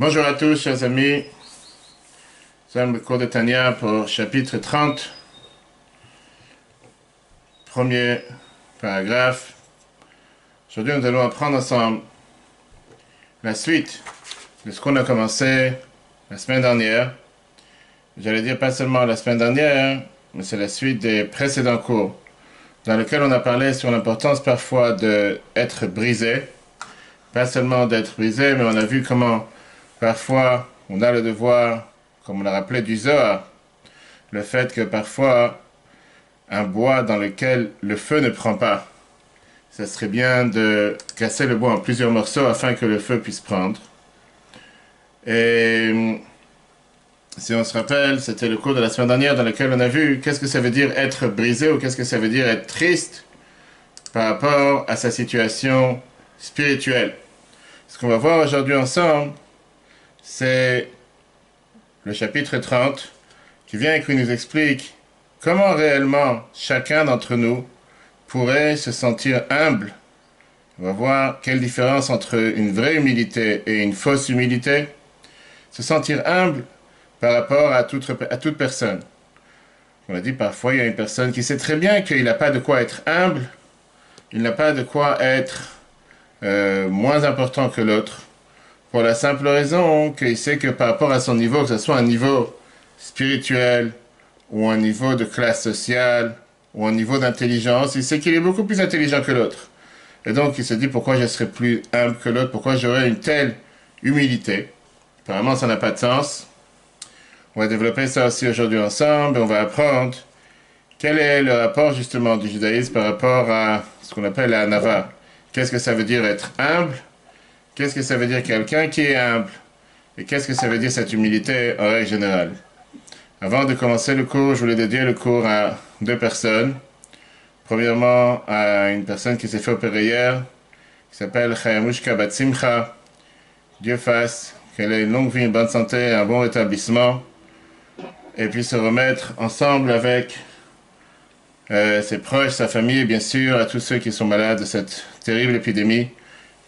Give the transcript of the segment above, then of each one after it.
Bonjour à tous, chers amis. Nous sommes le cours de Tania pour chapitre 30, premier paragraphe. Aujourd'hui, nous allons apprendre ensemble la suite de ce qu'on a commencé la semaine dernière. J'allais dire pas seulement la semaine dernière, mais c'est la suite des précédents cours, dans lesquels on a parlé sur l'importance parfois d'être brisé. Pas seulement d'être brisé, mais on a vu comment parfois on a le devoir, comme on l'a rappelé du Zohar, le fait que parfois un bois dans lequel le feu ne prend pas, ça serait bien de casser le bois en plusieurs morceaux afin que le feu puisse prendre. Et si on se rappelle, c'était le cours de la semaine dernière dans lequel on a vu qu'est-ce que ça veut dire être brisé ou qu'est-ce que ça veut dire être triste par rapport à sa situation spirituelle. Ce qu'on va voir aujourd'hui ensemble, c'est le chapitre 30 qui vient et qui nous explique comment réellement chacun d'entre nous pourrait se sentir humble. On va voir quelle différence entre une vraie humilité et une fausse humilité. Se sentir humble par rapport à toute personne. On a dit parfois il y a une personne qui sait très bien qu'il n'a pas de quoi être humble, il n'a pas de quoi être moins important que l'autre, pour la simple raison qu'il sait que par rapport à son niveau, que ce soit un niveau spirituel, ou un niveau de classe sociale, ou un niveau d'intelligence, il sait qu'il est beaucoup plus intelligent que l'autre. Et donc il se dit pourquoi je serais plus humble que l'autre, pourquoi j'aurais une telle humilité. Apparemment ça n'a pas de sens. On va développer ça aussi aujourd'hui ensemble, et on va apprendre quel est le rapport justement du judaïsme par rapport à ce qu'on appelle la hanava. Qu'est-ce que ça veut dire être humble? Qu'est-ce que ça veut dire quelqu'un qui est humble? Et qu'est-ce que ça veut dire cette humilité en règle générale? Avant de commencer le cours, je voulais dédier le cours à deux personnes. Premièrement, à une personne qui s'est fait opérer hier, qui s'appelle Chayamushka Batsimcha. Dieu fasse qu'elle ait une longue vie, une bonne santé, un bon rétablissement, et puis se remettre ensemble avec ses proches, sa famille, et bien sûr, à tous ceux qui sont malades de cette terrible épidémie,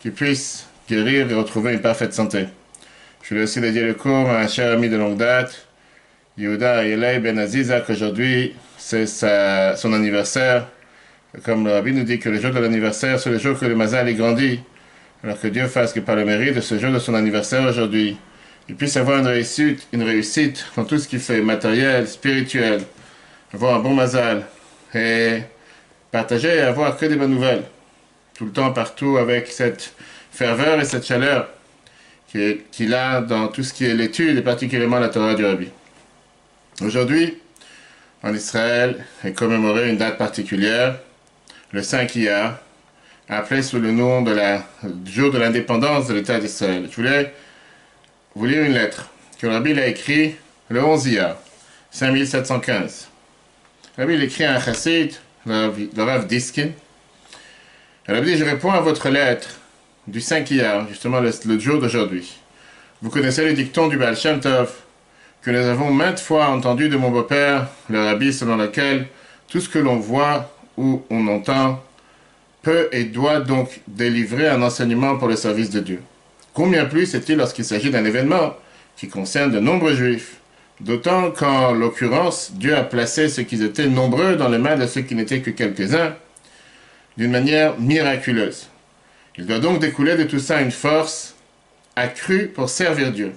qu'ils puissent guérir et retrouver une parfaite santé. Je voulais aussi dédier le cours à un cher ami de longue date, Yehuda Ayelei Ben Aziza, qu'aujourd'hui c'est son anniversaire. Comme le rabbi nous dit que le jour de l'anniversaire, c'est le jour que le Mazal est grandi. Alors que Dieu fasse que par le mérite de ce jour de son anniversaire aujourd'hui, il puisse avoir une réussite dans tout ce qu'il fait, matériel, spirituel, avoir un bon Mazal, et partager et avoir que des bonnes nouvelles, tout le temps, partout, avec cette ferveur et cette chaleur qu'il a dans tout ce qui est l'étude, et particulièrement la Torah du Rabbi. Aujourd'hui, en Israël, est commémorée une date particulière, le 5 Iyar, appelé sous le nom du jour de l'indépendance de l'État d'Israël. Je voulais vous lire une lettre que le Rabbi a écrite le 11 Iyar, 5715. Le Rabbi écrit à un chassid, le Rav Diskin. Le Rabbi dit, je réponds à votre lettre du 5 Iyar, justement le jour d'aujourd'hui. Vous connaissez le dicton du Baal Shem Tov, que nous avons maintes fois entendu de mon beau-père, le Rabbi, selon lequel tout ce que l'on voit ou on entend peut et doit donc délivrer un enseignement pour le service de Dieu. Combien plus est-il lorsqu'il s'agit d'un événement qui concerne de nombreux juifs, d'autant qu'en l'occurrence, Dieu a placé ceux qui étaient nombreux dans les mains de ceux qui n'étaient que quelques-uns, d'une manière miraculeuse. Il doit donc découler de tout ça une force accrue pour servir Dieu.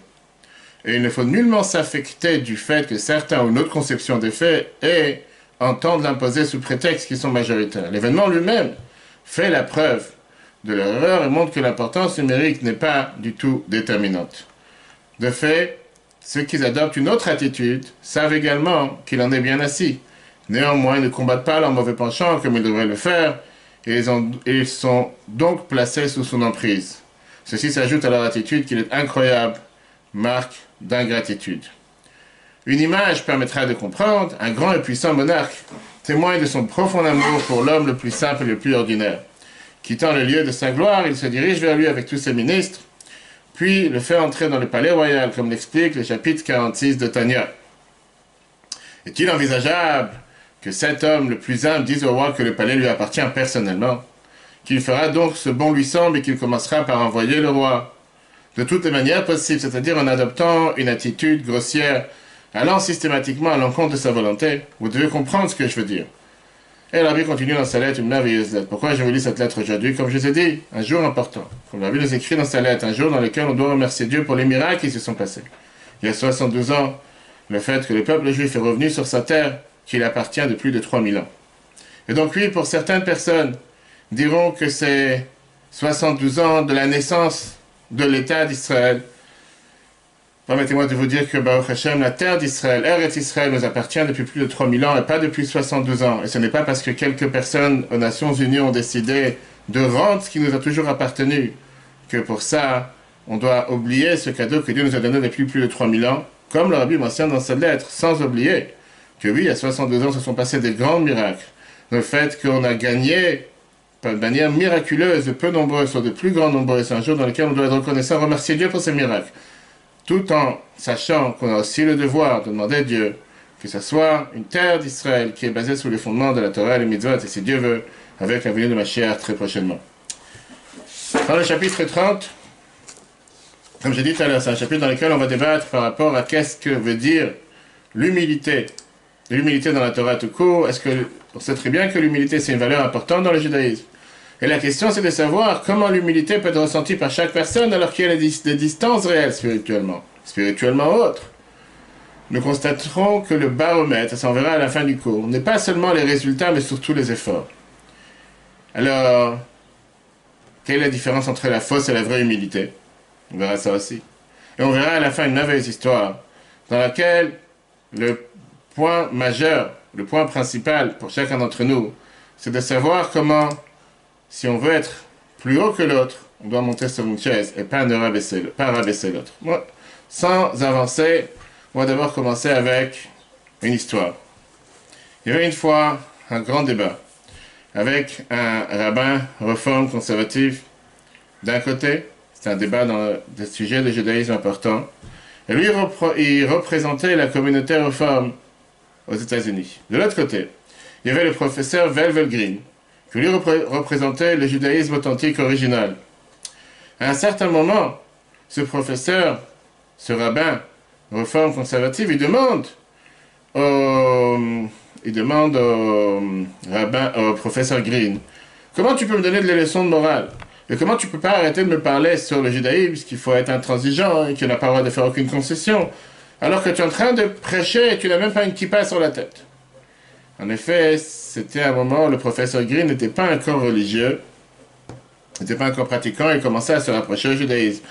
Et il ne faut nullement s'affecter du fait que certains ont une autre conception des faits et entendent l'imposer sous prétexte qu'ils sont majoritaires. L'événement lui-même fait la preuve de leur erreur et montre que l'importance numérique n'est pas du tout déterminante. De fait, ceux qui adoptent une autre attitude savent également qu'il en est bien ainsi. Néanmoins, ils ne combattent pas leur mauvais penchant comme ils devraient le faire et ils sont donc placés sous son emprise. Ceci s'ajoute à leur attitude qu'il est incroyable, marque d'ingratitude. Une image permettra de comprendre un grand et puissant monarque témoigne de son profond amour pour l'homme le plus simple et le plus ordinaire. Quittant le lieu de sa gloire, il se dirige vers lui avec tous ses ministres, puis le fait entrer dans le palais royal, comme l'explique le chapitre 46 de Tania. Est-il envisageable que cet homme le plus humble dise au roi que le palais lui appartient personnellement, qu'il fera donc ce bon lui semble et qu'il commencera par envoyer le roi? de toutes les manières possibles, c'est-à-dire en adoptant une attitude grossière, allant systématiquement à l'encontre de sa volonté. Vous devez comprendre ce que je veux dire. Et la Bible continue dans sa lettre, une merveilleuse lettre. Pourquoi je vous lis cette lettre aujourd'hui? Comme je vous ai dit, un jour important. Comme la Bible nous écrit dans sa lettre, un jour dans lequel on doit remercier Dieu pour les miracles qui se sont passés. Il y a 72 ans, le fait que le peuple juif est revenu sur sa terre, qu'il appartient de plus de 3000 ans. Et donc oui, pour certaines personnes, diront que c'est 72 ans de la naissance de l'État d'Israël. Permettez-moi de vous dire que Baruch Hashem, la terre d'Israël, Eretz Israël, nous appartient depuis plus de 3000 ans et pas depuis 72 ans. Et ce n'est pas parce que quelques personnes aux Nations Unies ont décidé de rendre ce qui nous a toujours appartenu que pour ça, on doit oublier ce cadeau que Dieu nous a donné depuis plus de 3000 ans, comme le Rabbi mentionne dans cette lettre, sans oublier que oui, il y a 62 ans, se sont passés des grands miracles. Le fait qu'on a gagné de manière miraculeuse, de peu nombreux sur de plus grands nombreux, c'est un jour dans lequel on doit être reconnaissant, remercier Dieu pour ces miracles. Tout en sachant qu'on a aussi le devoir de demander à Dieu que ce soit une terre d'Israël qui est basée sur les fondements de la Torah et les mitzvot, et si Dieu veut, avec la venue de Mashiach très prochainement. Dans le chapitre 30, comme j'ai dit tout à l'heure, c'est un chapitre dans lequel on va débattre par rapport à qu'est-ce que veut dire l'humilité. L'humilité dans la Torah tout court, on sait très bien que l'humilité c'est une valeur importante dans le judaïsme. Et la question c'est de savoir comment l'humilité peut être ressentie par chaque personne alors qu'il y a des distances réelles spirituellement autres. Nous constaterons que le baromètre, ça on verra à la fin du cours, n'est pas seulement les résultats mais surtout les efforts. Alors, quelle est la différence entre la fausse et la vraie humilité? On verra ça aussi. Et on verra à la fin une merveilleuse histoire dans laquelle le point majeur, le point principal pour chacun d'entre nous, c'est de savoir comment, si on veut être plus haut que l'autre, on doit monter sur une chaise et pas rabaisser l'autre. Moi, sans avancer, on va d'abord commencer avec une histoire. Il y avait une fois un grand débat avec un rabbin réforme conservatif d'un côté, c'est un débat dans des sujets de judaïsme importants, et lui il représentait la communauté réforme aux États-Unis. De l'autre côté, il y avait le professeur Velvel Green, qui lui représentait le judaïsme authentique original. À un certain moment, ce professeur, ce rabbin, réforme conservative, il demande au professeur Green, comment tu peux me donner des leçons de morale? Et comment tu peux pas arrêter de me parler sur le judaïsme, qu'il faut être intransigeant et qu'il n'a pas le droit de faire aucune concession, alors que tu es en train de prêcher et tu n'as même pas une kippa sur la tête? En effet, c'était un moment où le professeur Green n'était pas encore religieux, n'était pas encore pratiquant, il commençait à se rapprocher au judaïsme.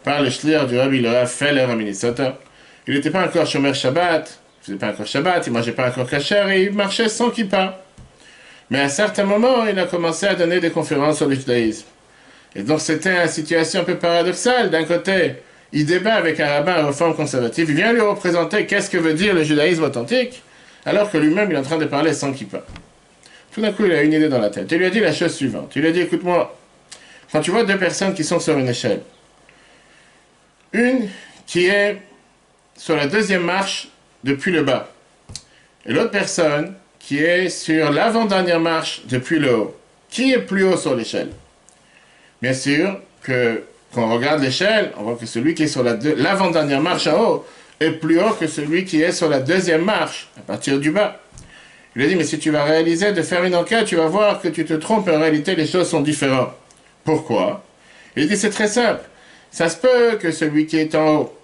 Par le shliach du Rabbi Laura Feller à Minnesota, il n'était pas encore Shomer Shabbat, il faisait pas encore Shabbat, il mangeait pas encore kasher et il marchait sans kippa. Mais à un certain moment, il a commencé à donner des conférences sur le judaïsme. Et donc c'était une situation un peu paradoxale. D'un côté, il débat avec un rabbin à réforme conservative, il vient lui représenter qu'est-ce que veut dire le judaïsme authentique, alors que lui-même il est en train de parler sans kippa. Tout d'un coup, il a une idée dans la tête. Il lui a dit la chose suivante. Il lui a dit, écoute-moi, quand tu vois deux personnes qui sont sur une échelle, une qui est sur la deuxième marche depuis le bas, et l'autre personne qui est sur l'avant-dernière marche depuis le haut, qui est plus haut sur l'échelle? Bien sûr que quand on regarde l'échelle, on voit que celui qui est sur l'avant-dernière marche en haut est plus haut que celui qui est sur la deuxième marche, à partir du bas. Il a dit, mais si tu vas réaliser de faire une enquête, tu vas voir que tu te trompes, en réalité les choses sont différentes. Pourquoi? Il dit, c'est très simple. Ça se peut que celui qui est en haut,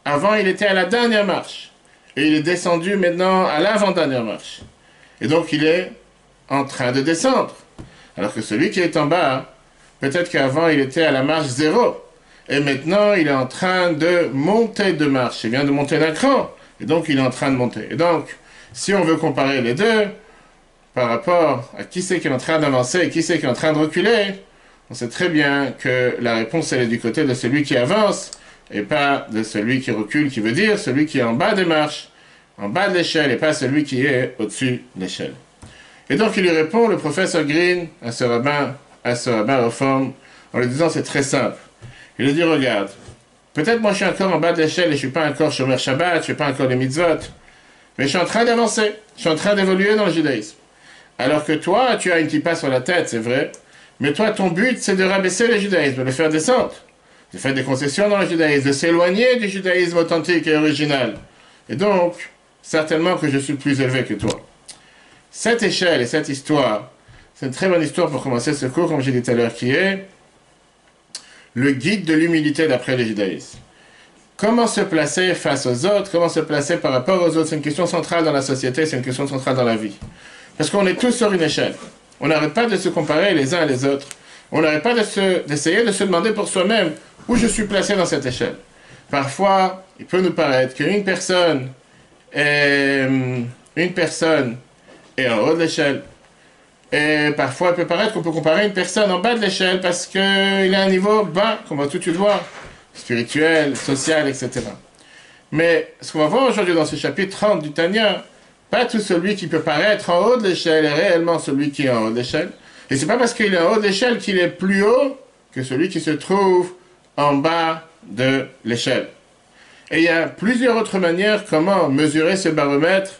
avant il était à la dernière marche, et il est descendu maintenant à l'avant-dernière marche. Et donc il est en train de descendre. Alors que celui qui est en bas, peut-être qu'avant il était à la marche 0, et maintenant il est en train de monter de marche, il vient de monter d'un cran, et donc il est en train de monter. Et donc, si on veut comparer les deux, par rapport à qui c'est qui est en train d'avancer et qui c'est qui est en train de reculer, on sait très bien que la réponse elle est du côté de celui qui avance, et pas de celui qui recule, qui veut dire celui qui est en bas des marches, en bas de l'échelle, et pas celui qui est au-dessus de l'échelle. Et donc il lui répond, le professeur Green, à ce rabbin réforme, en lui disant c'est très simple. Il lui dit, regarde, peut-être moi je suis encore en bas de l'échelle et je suis pas encore Shomer Shabbat, je suis pas encore les mitzvot, mais je suis en train d'avancer, je suis en train d'évoluer dans le judaïsme. Alors que toi, tu as une kippa sur la tête, c'est vrai, mais toi ton but c'est de rabaisser le judaïsme, de le faire descendre. de faire des concessions dans le judaïsme, de s'éloigner du judaïsme authentique et original. Et donc, certainement que je suis plus élevé que toi. Cette échelle et cette histoire, c'est une très bonne histoire pour commencer ce cours, comme j'ai dit tout à l'heure, qui est le guide de l'humilité d'après le judaïsme. Comment se placer face aux autres, comment se placer par rapport aux autres, c'est une question centrale dans la société, c'est une question centrale dans la vie. Parce qu'on est tous sur une échelle. On n'arrête pas de se comparer les uns les autres. On n'arrête pas d'essayer de se demander pour soi-même où je suis placé dans cette échelle. Parfois, il peut nous paraître qu'une personne est en haut de l'échelle. Et parfois, il peut paraître qu'on peut comparer une personne en bas de l'échelle parce qu'il a un niveau bas, qu'on va tout de suite voir, spirituel, social, etc. Mais ce qu'on va voir aujourd'hui dans ce chapitre 30 du Tanya, pas tout celui qui peut paraître en haut de l'échelle est réellement celui qui est en haut de l'échelle. Et c'est pas parce qu'il est en haut de l'échelle qu'il est plus haut que celui qui se trouve en bas de l'échelle. Et il y a plusieurs autres manières comment mesurer ce baromètre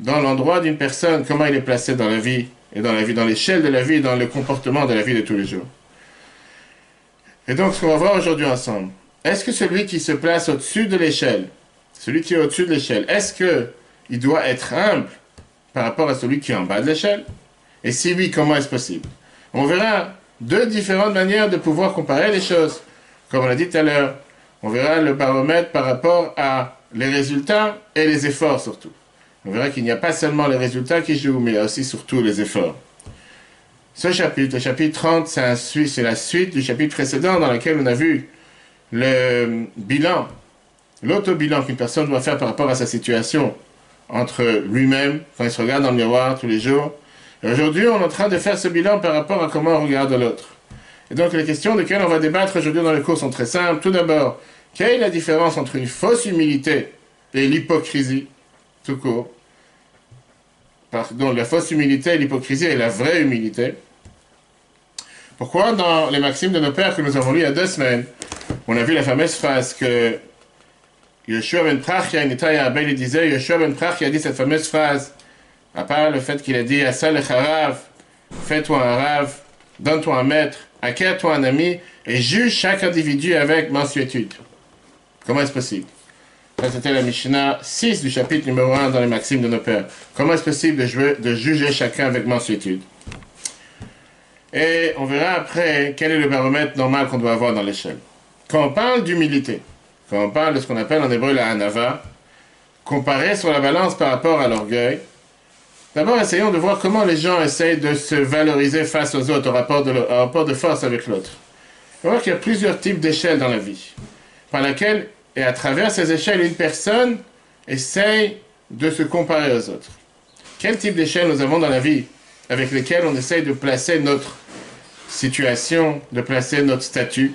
dans l'endroit d'une personne, comment il est placé dans la vie, et dans l'échelle de la vie, dans le comportement de la vie de tous les jours. Et donc, ce qu'on va voir aujourd'hui ensemble, est-ce que celui qui se place au-dessus de l'échelle, celui qui est au-dessus de l'échelle, est-ce qu'il doit être humble par rapport à celui qui est en bas de l'échelle? Et si oui, comment est-ce possible? On verra deux différentes manières de pouvoir comparer les choses. Comme on l'a dit tout à l'heure, on verra le baromètre par rapport à les résultats et les efforts surtout. On verra qu'il n'y a pas seulement les résultats qui jouent, mais il y a aussi surtout les efforts. Ce chapitre, le chapitre 30, c'est la suite du chapitre précédent dans lequel on a vu le bilan, l'auto-bilan qu'une personne doit faire par rapport à sa situation entre lui-même, quand il se regarde dans le miroir tous les jours. Et aujourd'hui, on est en train de faire ce bilan par rapport à comment on regarde l'autre. Et donc, les questions desquelles on va débattre aujourd'hui dans le cours sont très simples. Tout d'abord, quelle est la différence entre une fausse humilité et l'hypocrisie, tout court? Pardon, la fausse humilité et l'hypocrisie et la vraie humilité. Pourquoi dans les maximes de nos pères que nous avons lues il y a 2 semaines, on a vu la fameuse phrase que Yoshua ben Prachia, Nitaya Abel, il disait, Yoshua ben Prachia a dit cette fameuse phrase, à part le fait qu'il a dit, Asal Echarav, fais-toi un rave, donne-toi un maître, acquiert-toi un ami, et juge chaque individu avec mansuétude. Comment est-ce possible? Ça, c'était la Mishnah 6 du chapitre numéro 1 dans les maximes de nos pères. Comment est-ce possible de juger chacun avec mansuétude? Et on verra après quel est le baromètre normal qu'on doit avoir dans l'échelle. Quand on parle d'humilité, quand on parle de ce qu'on appelle en hébreu la hanava, comparer sur la balance par rapport à l'orgueil, d'abord essayons de voir comment les gens essayent de se valoriser face aux autres, au rapport de force avec l'autre. On va voir qu'il y a plusieurs types d'échelles dans la vie, par laquelle, et à travers ces échelles, une personne essaye de se comparer aux autres. Quel type d'échelle nous avons dans la vie avec lesquelles on essaye de placer notre situation, de placer notre statut?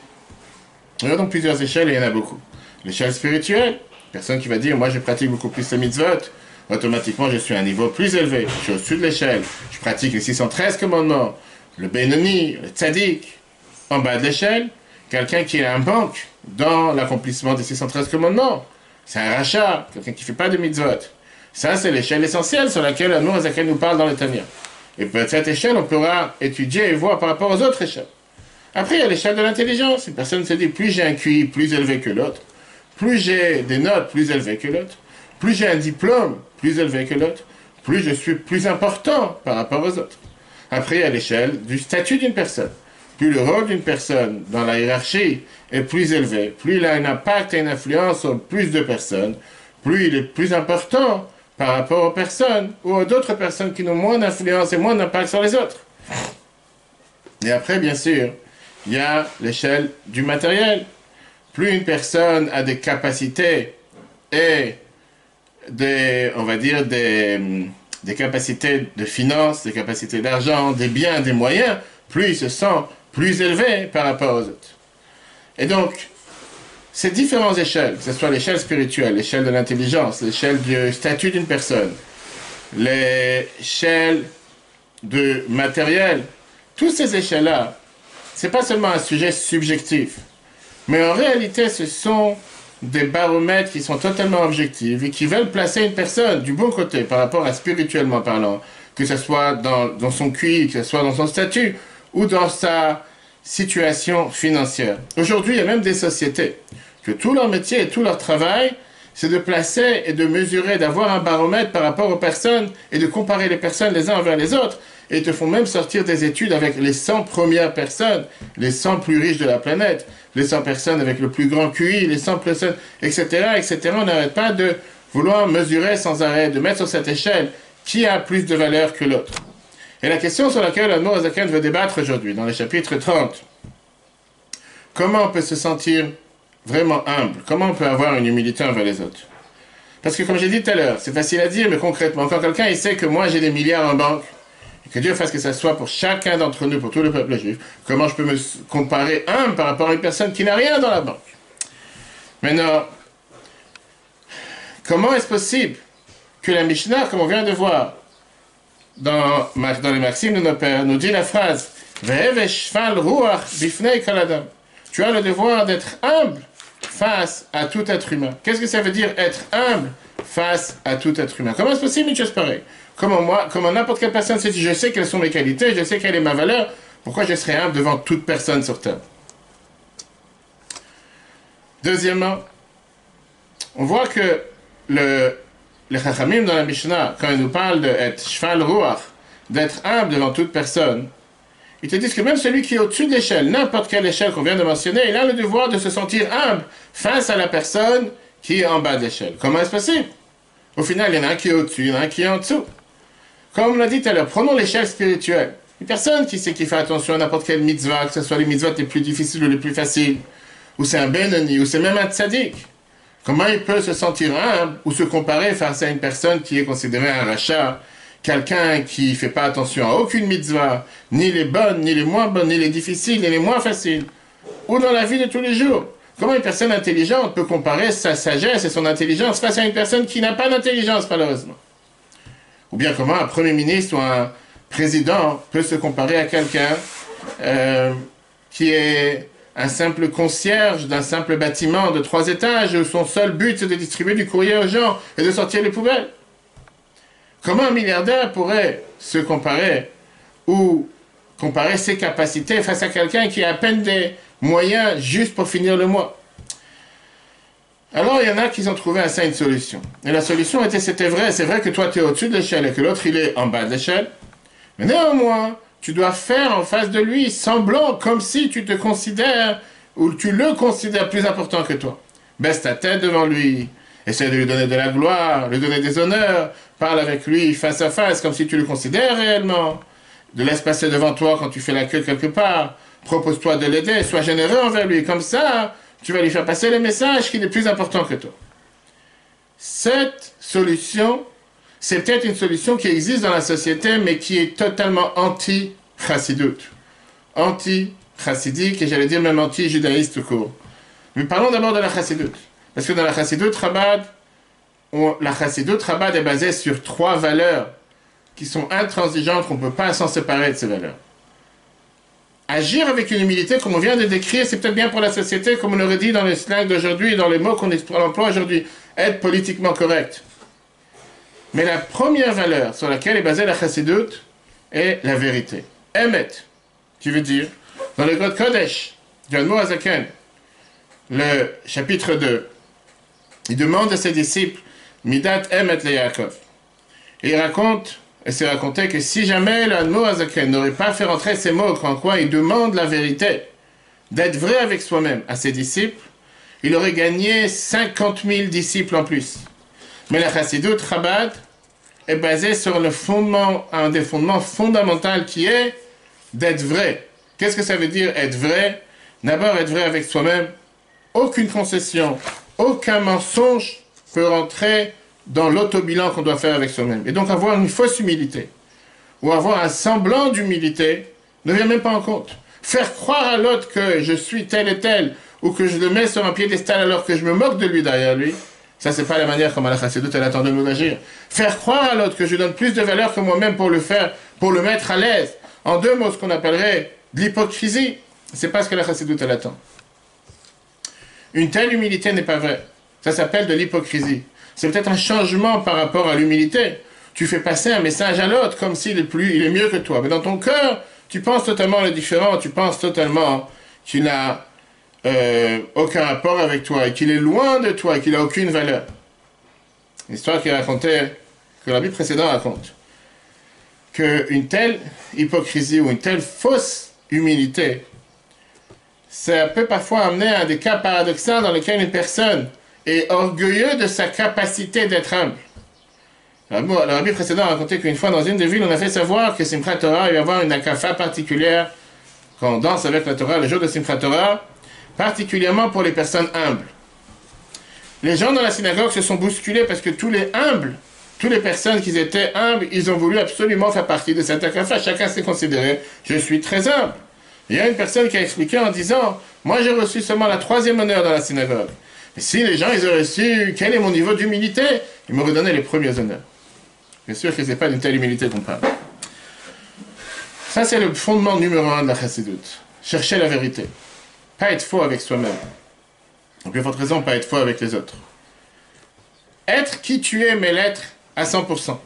Il y a donc plusieurs échelles et il y en a beaucoup. L'échelle spirituelle, personne qui va dire, moi je pratique beaucoup plus les mitzvot, automatiquement je suis à un niveau plus élevé, je suis au-dessus de l'échelle, je pratique les 613 commandements, le Benoni, le Tzadik. En bas de l'échelle, quelqu'un qui est un manque dans l'accomplissement des 613 commandements, c'est un rachat, quelqu'un qui ne fait pas de mitzvot. Ça, c'est l'échelle essentielle sur laquelle nous parle dans le Tanya. Et peut-être cette échelle, on pourra étudier et voir par rapport aux autres échelles. Après, il y a l'échelle de l'intelligence. Une personne se dit, plus j'ai un QI plus élevé que l'autre, plus j'ai des notes plus élevées que l'autre, plus j'ai un diplôme plus élevé que l'autre, plus je suis plus important par rapport aux autres. Après, il y a l'échelle du statut d'une personne. Plus le rôle d'une personne dans la hiérarchie est plus élevé, plus il a un impact et une influence sur plus de personnes, plus il est plus important par rapport aux personnes ou à d'autres personnes qui ont moins d'influence et moins d'impact sur les autres. Et après, bien sûr, il y a l'échelle du matériel. Plus une personne a des capacités et des capacités de finance, des capacités d'argent, des biens, des moyens, plus il se sent plus élevé par rapport aux autres. Et donc, ces différentes échelles, que ce soit l'échelle spirituelle, l'échelle de l'intelligence, l'échelle du statut d'une personne, l'échelle de matériel, toutes ces échelles-là, ce n'est pas seulement un sujet subjectif, mais en réalité, ce sont des baromètres qui sont totalement objectifs et qui veulent placer une personne du bon côté par rapport à spirituellement parlant, que ce soit dans son QI, que ce soit dans son statut, ou dans sa situation financière. Aujourd'hui, il y a même des sociétés que tout leur métier et tout leur travail, c'est de placer et de mesurer, d'avoir un baromètre par rapport aux personnes et de comparer les personnes les uns envers les autres. Et ils te font même sortir des études avec les 100 premières personnes, les 100 plus riches de la planète, les 100 personnes avec le plus grand QI, les 100 personnes, etc., etc. On n'arrête pas de vouloir mesurer sans arrêt, de mettre sur cette échelle qui a plus de valeur que l'autre. Et la question sur laquelle l'Admor Azaken veut débattre aujourd'hui, dans le chapitre 30, comment on peut se sentir vraiment humble? Comment on peut avoir une humilité envers les autres? Parce que comme j'ai dit tout à l'heure, c'est facile à dire, mais concrètement, quand quelqu'un il sait que moi j'ai des milliards en banque, et que Dieu fasse que ça soit pour chacun d'entre nous, pour tout le peuple juif, comment je peux me comparer humble par rapport à une personne qui n'a rien dans la banque? Maintenant, comment est-ce possible que la Mishnah, comme on vient de voir dans les Maximes de nos pères, nous dit la phrase « Ve'ev shfal ruach bifnei kol adam » Tu as le devoir d'être humble face à tout être humain. Qu'est-ce que ça veut dire être humble face à tout être humain? Comment est-ce possible une chose pareille? Comment n'importe quelle personne se dit, je sais quelles sont mes qualités, je sais quelle est ma valeur, pourquoi je serais humble devant toute personne sur terre? Deuxièmement, on voit que les Chachamim dans la Mishnah, quand ils nous parlent d'être shfal ruach, d'être humble devant toute personne, ils te disent que même celui qui est au-dessus de l'échelle, n'importe quelle échelle qu'on vient de mentionner, il a le devoir de se sentir humble face à la personne qui est en bas de l'échelle. Comment est-ce possible? Au final, il y en a un qui est au-dessus, il y en a un qui est en dessous. Comme on l'a dit tout à l'heure, prenons l'échelle spirituelle. Une personne qui sait qu'il fait attention à n'importe quelle mitzvah, que ce soit les mitzvahs les plus difficiles ou les plus faciles, ou c'est un benoni, ou c'est même un tzaddik. Comment il peut se sentir humble ou se comparer face à une personne qui est considérée un rachat, quelqu'un qui ne fait pas attention à aucune mitzvah, ni les bonnes, ni les moins bonnes, ni les difficiles, ni les moins faciles, ou dans la vie de tous les jours? Comment une personne intelligente peut comparer sa sagesse et son intelligence face à une personne qui n'a pas d'intelligence, malheureusement? Ou bien comment un premier ministre ou un président peut se comparer à quelqu'un qui est un simple concierge d'un simple bâtiment de 3 étages où son seul but c'est de distribuer du courrier aux gens et de sortir les poubelles? Comment un milliardaire pourrait se comparer ou comparer ses capacités face à quelqu'un qui a à peine des moyens juste pour finir le mois? Alors, il y en a qui ont trouvé à ça une solution. Et la solution était, c'est vrai que toi tu es au-dessus de l'échelle et que l'autre il est en bas de l'échelle. Mais néanmoins, tu dois faire en face de lui semblant comme si tu te considères ou tu le considères plus important que toi. Baisse ta tête devant lui, essaie de lui donner de la gloire, lui donner des honneurs, parle avec lui face à face comme si tu le considères réellement. De laisse passer devant toi quand tu fais la queue quelque part. Propose-toi de l'aider, sois généreux envers lui. Comme ça, tu vas lui faire passer le message qu'il est plus important que toi. Cette solution, c'est peut-être une solution qui existe dans la société, mais qui est totalement anti-chassidoute. Anti-chassidique, et j'allais dire même anti-judaïste tout court. Mais parlons d'abord de la chassidoute. Parce que dans la chassidoute Chabad, la chassidoute Chabad est basée sur 3 valeurs qui sont intransigeantes, qu'on ne peut pas s'en séparer de ces valeurs. Agir avec une humilité, comme on vient de décrire, c'est peut-être bien pour la société, comme on aurait dit dans les slang d'aujourd'hui, dans les mots qu'on emploie aujourd'hui, être politiquement correct. Mais la première valeur sur laquelle est basée la chassidoute est la vérité. Emet, qui veut dire, dans le Grot Kodesh, du Admor Azaken, le chapitre 2, il demande à ses disciples, Midat Emet le Yaakov. Et il raconte, et c'est raconté que si jamais l'Admor Azaken n'aurait pas fait rentrer ces mots, en quoi il demande la vérité, d'être vrai avec soi-même à ses disciples, il aurait gagné 50 000 disciples en plus. Mais la chassidoute Chabad est basée sur le fondement, un des fondements fondamentaux qui est d'être vrai. Qu'est-ce que ça veut dire être vrai? D'abord être vrai avec soi-même. Aucune concession, aucun mensonge peut rentrer dans l'autobilan qu'on doit faire avec soi-même. Et donc avoir une fausse humilité, ou avoir un semblant d'humilité, ne vient même pas en compte. Faire croire à l'autre que je suis tel et tel, ou que je le mets sur un piédestal alors que je me moque de lui derrière lui, ça c'est pas la manière comme la chassidoute elle attend de nous agir. Faire croire à l'autre que je donne plus de valeur que moi-même pour le faire, pour le mettre à l'aise. En 2 mots, ce qu'on appellerait de l'hypocrisie, c'est pas ce que la chassidoute elle attend. Une telle humilité n'est pas vraie. Ça s'appelle de l'hypocrisie. C'est peut-être un changement par rapport à l'humilité. Tu fais passer un message à l'autre comme s'il est mieux que toi. Mais dans ton cœur, tu penses totalement le différent, tu penses totalement qu'il n'a aucun rapport avec toi, et qu'il est loin de toi, et qu'il n'a aucune valeur. L'histoire qu'il racontait, que la Bible précédente raconte, qu'une telle hypocrisie ou une telle fausse humilité, ça peut parfois amener à des cas paradoxaux dans lesquels une personne est orgueilleuse de sa capacité d'être humble. La Rabbi précédent a raconté qu'une fois dans une des villes, on a fait savoir que Simchat Torah, il va y avoir une akafa particulière quand on danse avec la Torah le jour de Simchat Torah, particulièrement pour les personnes humbles. Les gens dans la synagogue se sont bousculés parce que tous les humbles, toutes les personnes qui étaient humbles, ils ont voulu absolument faire partie de cette akafa. Chacun s'est considéré, je suis très humble. Il y a une personne qui a expliqué en disant, moi j'ai reçu seulement la 3e honneur dans la synagogue. Et si les gens ils auraient su quel est mon niveau d'humilité, ils m'auraient donné les premiers honneurs. Bien sûr que ce n'est pas d'une telle humilité qu'on parle. Ça, c'est le fondement numéro 1 de la chassidoute. Chercher la vérité. Pas être faux avec soi-même. Donc, il y a forte raison, pas être faux avec les autres. Être qui tu es, mais l'être à 100%.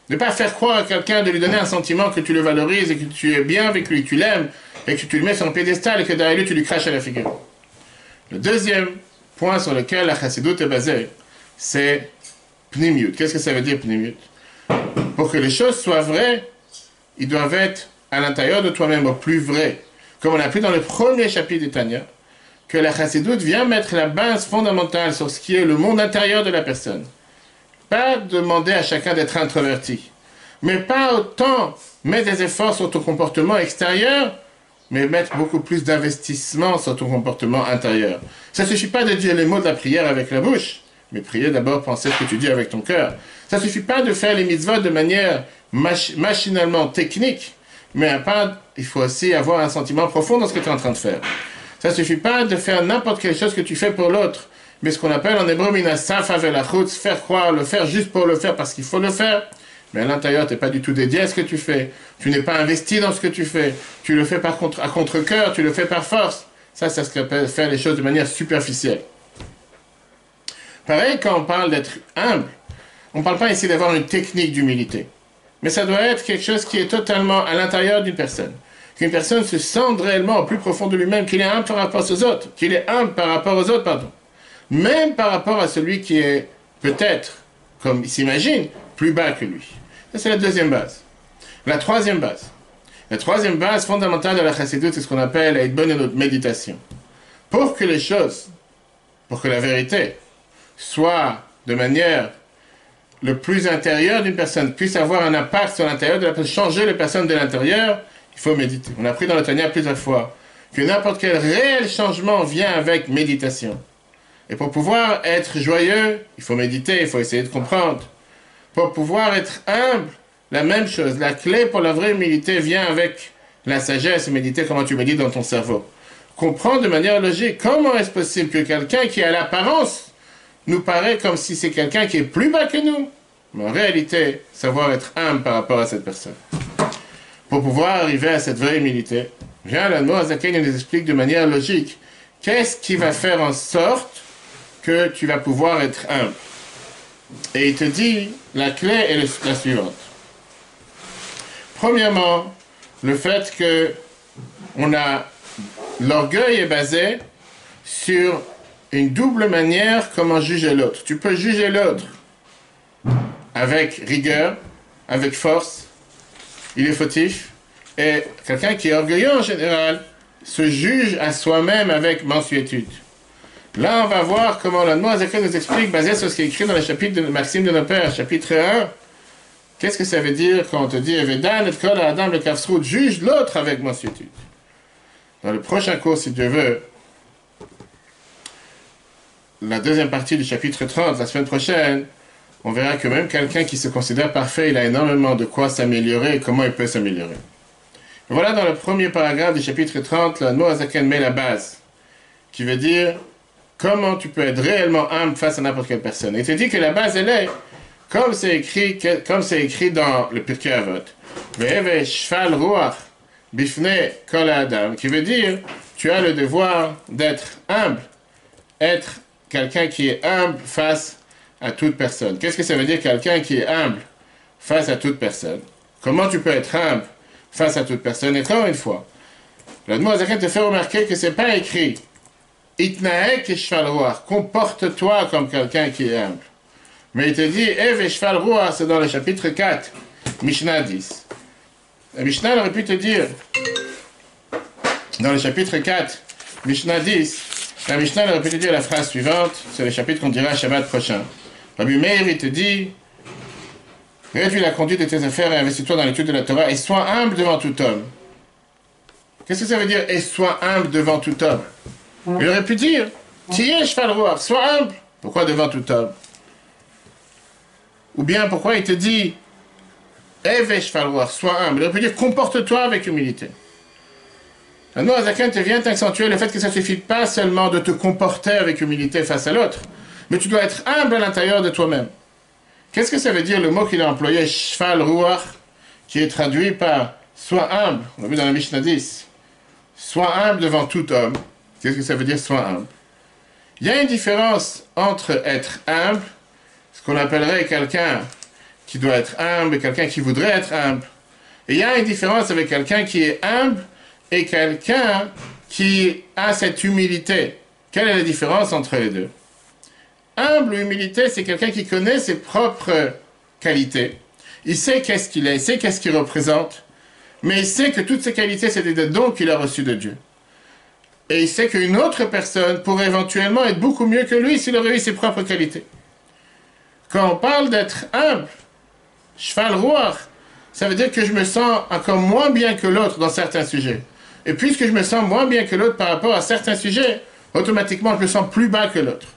Ne pas faire croire à quelqu'un, de lui donner un sentiment que tu le valorises et que tu es bien avec lui, que tu l'aimes, et que tu le mets sur un piédestal et que derrière lui, tu lui craches à la figure. Le deuxième point sur lequel la chassidoute est basée, c'est pnimiut. Qu'est-ce que ça veut dire pnimiut? Pour que les choses soient vraies, ils doivent être à l'intérieur de toi-même, au plus vrai. Comme on a appris dans le premier chapitre du Tanya, que la chassidoute vient mettre la base fondamentale sur ce qui est le monde intérieur de la personne. Pas demander à chacun d'être introverti, mais pas autant mettre des efforts sur ton comportement extérieur, mais mettre beaucoup plus d'investissement sur ton comportement intérieur. Ça ne suffit pas de dire les mots de la prière avec la bouche, mais prier d'abord, penser ce que tu dis avec ton cœur. Ça ne suffit pas de faire les mitzvot de manière machinalement technique, mais il faut aussi avoir un sentiment profond dans ce que tu es en train de faire. Ça ne suffit pas de faire n'importe quelle chose que tu fais pour l'autre, mais ce qu'on appelle en hébreu minasaf avelachutz, faire croire, le faire juste pour le faire parce qu'il faut le faire, mais à l'intérieur, tu n'es pas du tout dédié à ce que tu fais, tu n'es pas investi dans ce que tu fais, tu le fais à contre-cœur, tu le fais par force. Ça, c'est ce qu'on appelle faire les choses de manière superficielle. Pareil, quand on parle d'être humble, on ne parle pas ici d'avoir une technique d'humilité. Mais ça doit être quelque chose qui est totalement à l'intérieur d'une personne. Qu'une personne se sente réellement au plus profond de lui-même, qu'il est humble par rapport aux autres. Qu'il est humble par rapport aux autres, pardon. Même par rapport à celui qui est peut-être, comme il s'imagine, plus bas que lui. Ça, c'est la deuxième base. La troisième base fondamentale de la chassidoute, c'est ce qu'on appelle la bonne méditation. Pour que les choses, pour que la vérité soit de manière le plus intérieure d'une personne, puisse avoir un impact sur l'intérieur de la personne, changer les personnes de l'intérieur, il faut méditer. On a appris dans le Tanya plusieurs fois que n'importe quel réel changement vient avec méditation. Et pour pouvoir être joyeux, il faut méditer, il faut essayer de comprendre. Pour pouvoir être humble, la même chose. La clé pour la vraie humilité vient avec la sagesse, méditer comment tu médites dans ton cerveau. Comprendre de manière logique comment est-ce possible que quelqu'un qui a l'apparence nous paraît comme si c'est quelqu'un qui est plus bas que nous. Mais en réalité, savoir être humble par rapport à cette personne. Pour pouvoir arriver à cette vraie humilité, bien la Noazaken nous explique de manière logique qu'est-ce qui va faire en sorte que tu vas pouvoir être humble. Et il te dit, la clé est la suivante. Premièrement, le fait que l'orgueil est basé sur une double manière comment juger l'autre. Tu peux juger l'autre avec rigueur, avec force, il est fautif, et quelqu'un qui est orgueilleux en général se juge à soi-même avec mansuétude. Là, on va voir comment la Noazaken nous explique, basé sur ce qui est écrit dans le chapitre de Maxime de nos Pères, chapitre 1, qu'est-ce que ça veut dire quand on te dit Evedan et Kol Adam le Kafsrout, juge l'autre avec mansuétude. Dans le prochain cours, si Dieu veut, la deuxième partie du chapitre 30, la semaine prochaine, on verra que même quelqu'un qui se considère parfait, il a énormément de quoi s'améliorer et comment il peut s'améliorer. Voilà dans le premier paragraphe du chapitre 30, la Noazaken met la base, qui veut dire comment tu peux être réellement humble face à n'importe quelle personne. Et il te dit que la base, elle est, comme c'est écrit dans le Pirkei Avot, Ve'eve shfal ruach bifne kol adam, qui veut dire, tu as le devoir d'être humble, être quelqu'un qui est humble face à toute personne. Qu'est-ce que ça veut dire quelqu'un qui est humble face à toute personne? Comment tu peux être humble face à toute personne. Et encore une fois, l'Admorazaken te fait remarquer que c'est pas écrit Itnaek et Shval Ruach, comporte-toi comme quelqu'un qui est humble. Mais il te dit Ev et Shval Ruach, c'est dans le chapitre 4, Mishnah 10. La Mishnah aurait pu te dire, dans le chapitre 4, Mishnah 10, la Mishnah aurait pu te dire la phrase suivante, c'est le chapitre qu'on dira Shabbat prochain. Rabbi Meir, il te dit, réduis la conduite de tes affaires et investis-toi dans l'étude de la Torah et sois humble devant tout homme. Qu'est-ce que ça veut dire et sois humble devant tout homme? Il aurait pu dire, tiens, Shval Ruach, sois humble. Pourquoi devant tout homme? Ou bien pourquoi il te dit, Eve Shval Ruach, sois humble. Il aurait pu dire, comporte-toi avec humilité. L'Admorazaken te vient accentuer le fait que ça ne suffit pas seulement de te comporter avec humilité face à l'autre, mais tu dois être humble à l'intérieur de toi-même. Qu'est-ce que ça veut dire le mot qu'il a employé, Shval Ruach, qui est traduit par sois humble? On l'a vu dans la Mishnah 10. Sois humble devant tout homme. Qu'est-ce que ça veut dire sois humble? Il y a une différence entre être humble, ce qu'on appellerait quelqu'un qui doit être humble et quelqu'un qui voudrait être humble. Et il y a une différence avec quelqu'un qui est humble et quelqu'un qui a cette humilité. Quelle est la différence entre les deux? Humble ou humilité, c'est quelqu'un qui connaît ses propres qualités. Il sait qu'est-ce qu'il est, il sait qu'est-ce qu'il représente, mais il sait que toutes ces qualités, c'est des dons qu'il a reçus de Dieu. Et il sait qu'une autre personne pourrait éventuellement être beaucoup mieux que lui s'il aurait eu ses propres qualités. Quand on parle d'être humble, Shval Ruach, ça veut dire que je me sens encore moins bien que l'autre dans certains sujets. Et puisque je me sens moins bien que l'autre par rapport à certains sujets, automatiquement je me sens plus bas que l'autre.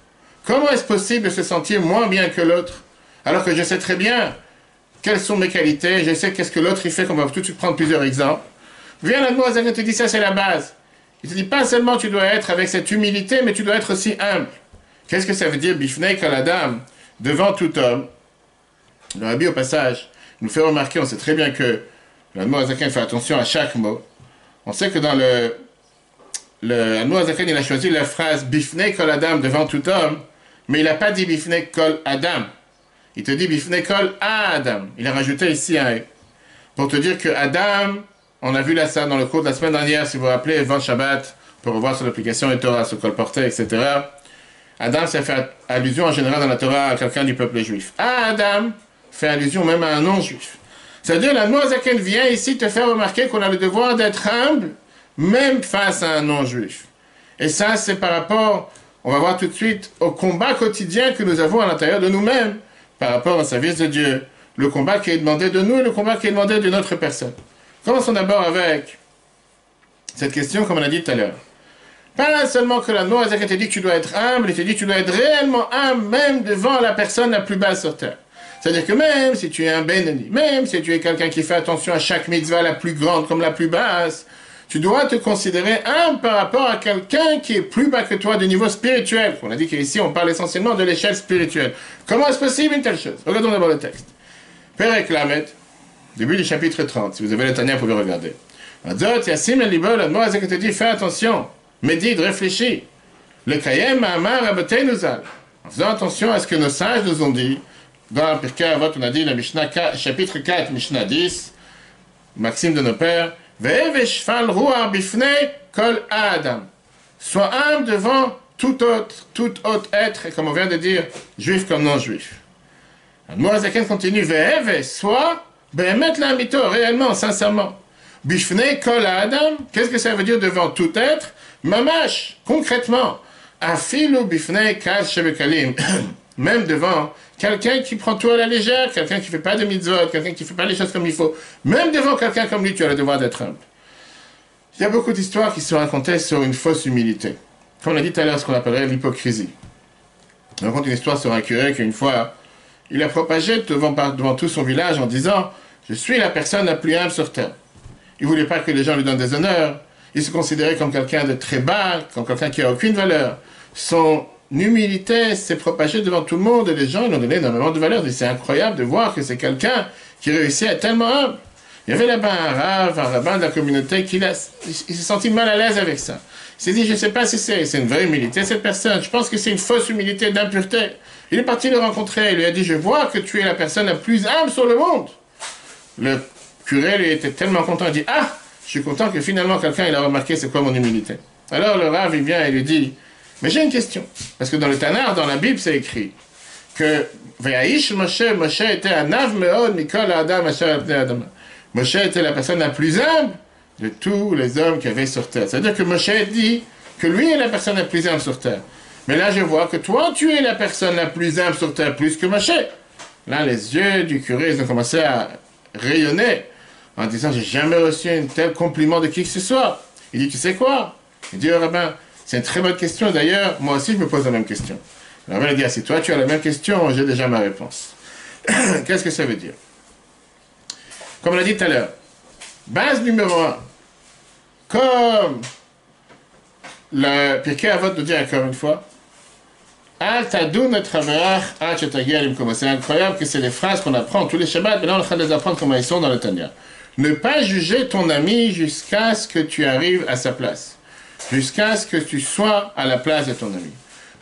Comment est-ce possible de se sentir moins bien que l'autre, alors que je sais très bien quelles sont mes qualités, je sais qu'est-ce que l'autre il fait, qu'on va tout de suite prendre plusieurs exemples. Viens l'Admorazaken te dit ça, c'est la base. Il te dit pas seulement tu dois être avec cette humilité, mais tu dois être aussi humble. Qu'est-ce que ça veut dire, Bifnei Kol Adam, devant tout homme? Le Rabbi, au passage, nous fait remarquer, on sait très bien que l'Admorazaken fait attention à chaque mot. On sait que dans l'Admorazaken, il a choisi la phrase Bifnei Kol Adam, devant tout homme, mais il n'a pas dit Bifnei Kol Adam. Il te dit Bifnei Kol Adam. Il a rajouté ici un « pour te dire que Adam, on a vu là ça dans le cours de la semaine dernière, si vous vous rappelez, Van Shabbat, pour revoir sur l'application et Torah, se colporter, etc. Adam, ça fait allusion en général dans la Torah à quelqu'un du peuple juif. Adam fait allusion même à un non-juif. C'est-à-dire, l'Admorazaken vient ici te faire remarquer qu'on a le devoir d'être humble, même face à un non-juif. Et ça, c'est par rapport, on va voir tout de suite, au combat quotidien que nous avons à l'intérieur de nous-mêmes, par rapport au service de Dieu. Le combat qui est demandé de nous et le combat qui est demandé d'une autre personne. Commençons d'abord avec cette question, comme on a dit tout à l'heure. Pas seulement que l'Admorazaken te dit que tu dois être humble, il te dit que tu dois être réellement humble, même devant la personne la plus basse sur terre. C'est-à-dire que même si tu es un Benoni, même si tu es quelqu'un qui fait attention à chaque mitzvah, la plus grande comme la plus basse, tu dois te considérer humble par rapport à quelqu'un qui est plus bas que toi de niveau spirituel. On a dit qu'ici, on parle essentiellement de l'échelle spirituelle. Comment est-ce possible une telle chose? Regardons d'abord le texte. Père Lamed, début du chapitre 30. Si vous avez le Tanya, vous pouvez regarder. Azot, Yassim el Libol, l'Admorazaken te dit, fais attention, médite, réfléchis. Le Kayem, Ma'amar, Abotei Nuzal. En faisant attention à ce que nos sages nous ont dit, dans Pirkei Avot, on a dit, le Mishnah 4, chapitre 4, Mishnah 10, Maxime de nos pères, Ve'ev Shval Ruach bifnei kol Adam. Sois humble devant tout autre être, et comme on vient de dire, juif comme non-juif. L'Admorazaken continue, Ve'ev, sois, be'emet l'amito, réellement, sincèrement. Bifnei kol Adam, qu'est-ce que ça veut dire devant tout être? Mamash, concrètement. Afilu bifnei kal shebekalim. Même devant quelqu'un qui prend tout à la légère, quelqu'un qui ne fait pas de mitzvot, quelqu'un qui ne fait pas les choses comme il faut. Même devant quelqu'un comme lui, tu as le devoir d'être humble. Il y a beaucoup d'histoires qui sont racontées sur une fausse humilité. Comme on a dit tout à l'heure, ce qu'on appellerait l'hypocrisie. On raconte une histoire sur un curé qu'une fois, il a propagé devant tout son village en disant « Je suis la personne la plus humble sur terre ». Il ne voulait pas que les gens lui donnent des honneurs. Il se considérait comme quelqu'un de très bas, comme quelqu'un qui n'a aucune valeur. Son humilité s'est propagée devant tout le monde et les gens lui ont donné énormément de valeur. C'est incroyable de voir que c'est quelqu'un qui réussit à être tellement humble. Il y avait là-bas un rabbin de la communauté il s'est senti mal à l'aise avec ça. Il s'est dit, je ne sais pas si c'est une vraie humilité cette personne, je pense que c'est une fausse humilité d'impureté. Il est parti le rencontrer, il lui a dit, je vois que tu es la personne la plus humble sur le monde. Le curé, lui, était tellement content, il dit, ah, je suis content que finalement quelqu'un il a remarqué c'est quoi mon humilité. Alors le Rav, il vient et lui dit, mais j'ai une question. Parce que dans le Tanakh, dans la Bible, c'est écrit que Moshe était un Av Meod Mikol Adam Asher al Pnei Adama. Moshe était la personne la plus humble de tous les hommes qui avaient sur terre. C'est-à-dire que Moshe dit que lui est la personne la plus humble sur terre. Mais là, je vois que toi, tu es la personne la plus humble sur terre, plus que Moshe. Là, les yeux du curé, ils ont commencé à rayonner en disant, j'ai jamais reçu un tel compliment de qui que ce soit. Il dit, tu sais quoi? Il dit, oh, rabbin, c'est une très bonne question. D'ailleurs, moi aussi, je me pose la même question. Le rabbin a dit, ah, si toi, tu as la même question, j'ai déjà ma réponse. Qu'est-ce que ça veut dire? Comme on l'a dit tout à l'heure, base numéro 1, comme le Pirkei Avot nous dit encore une fois, c'est incroyable que c'est les phrases qu'on apprend tous les Shabbats, mais là on est en train de les apprendre comment ils sont dans le Tanya. Ne pas juger ton ami jusqu'à ce que tu arrives à sa place, jusqu'à ce que tu sois à la place de ton ami.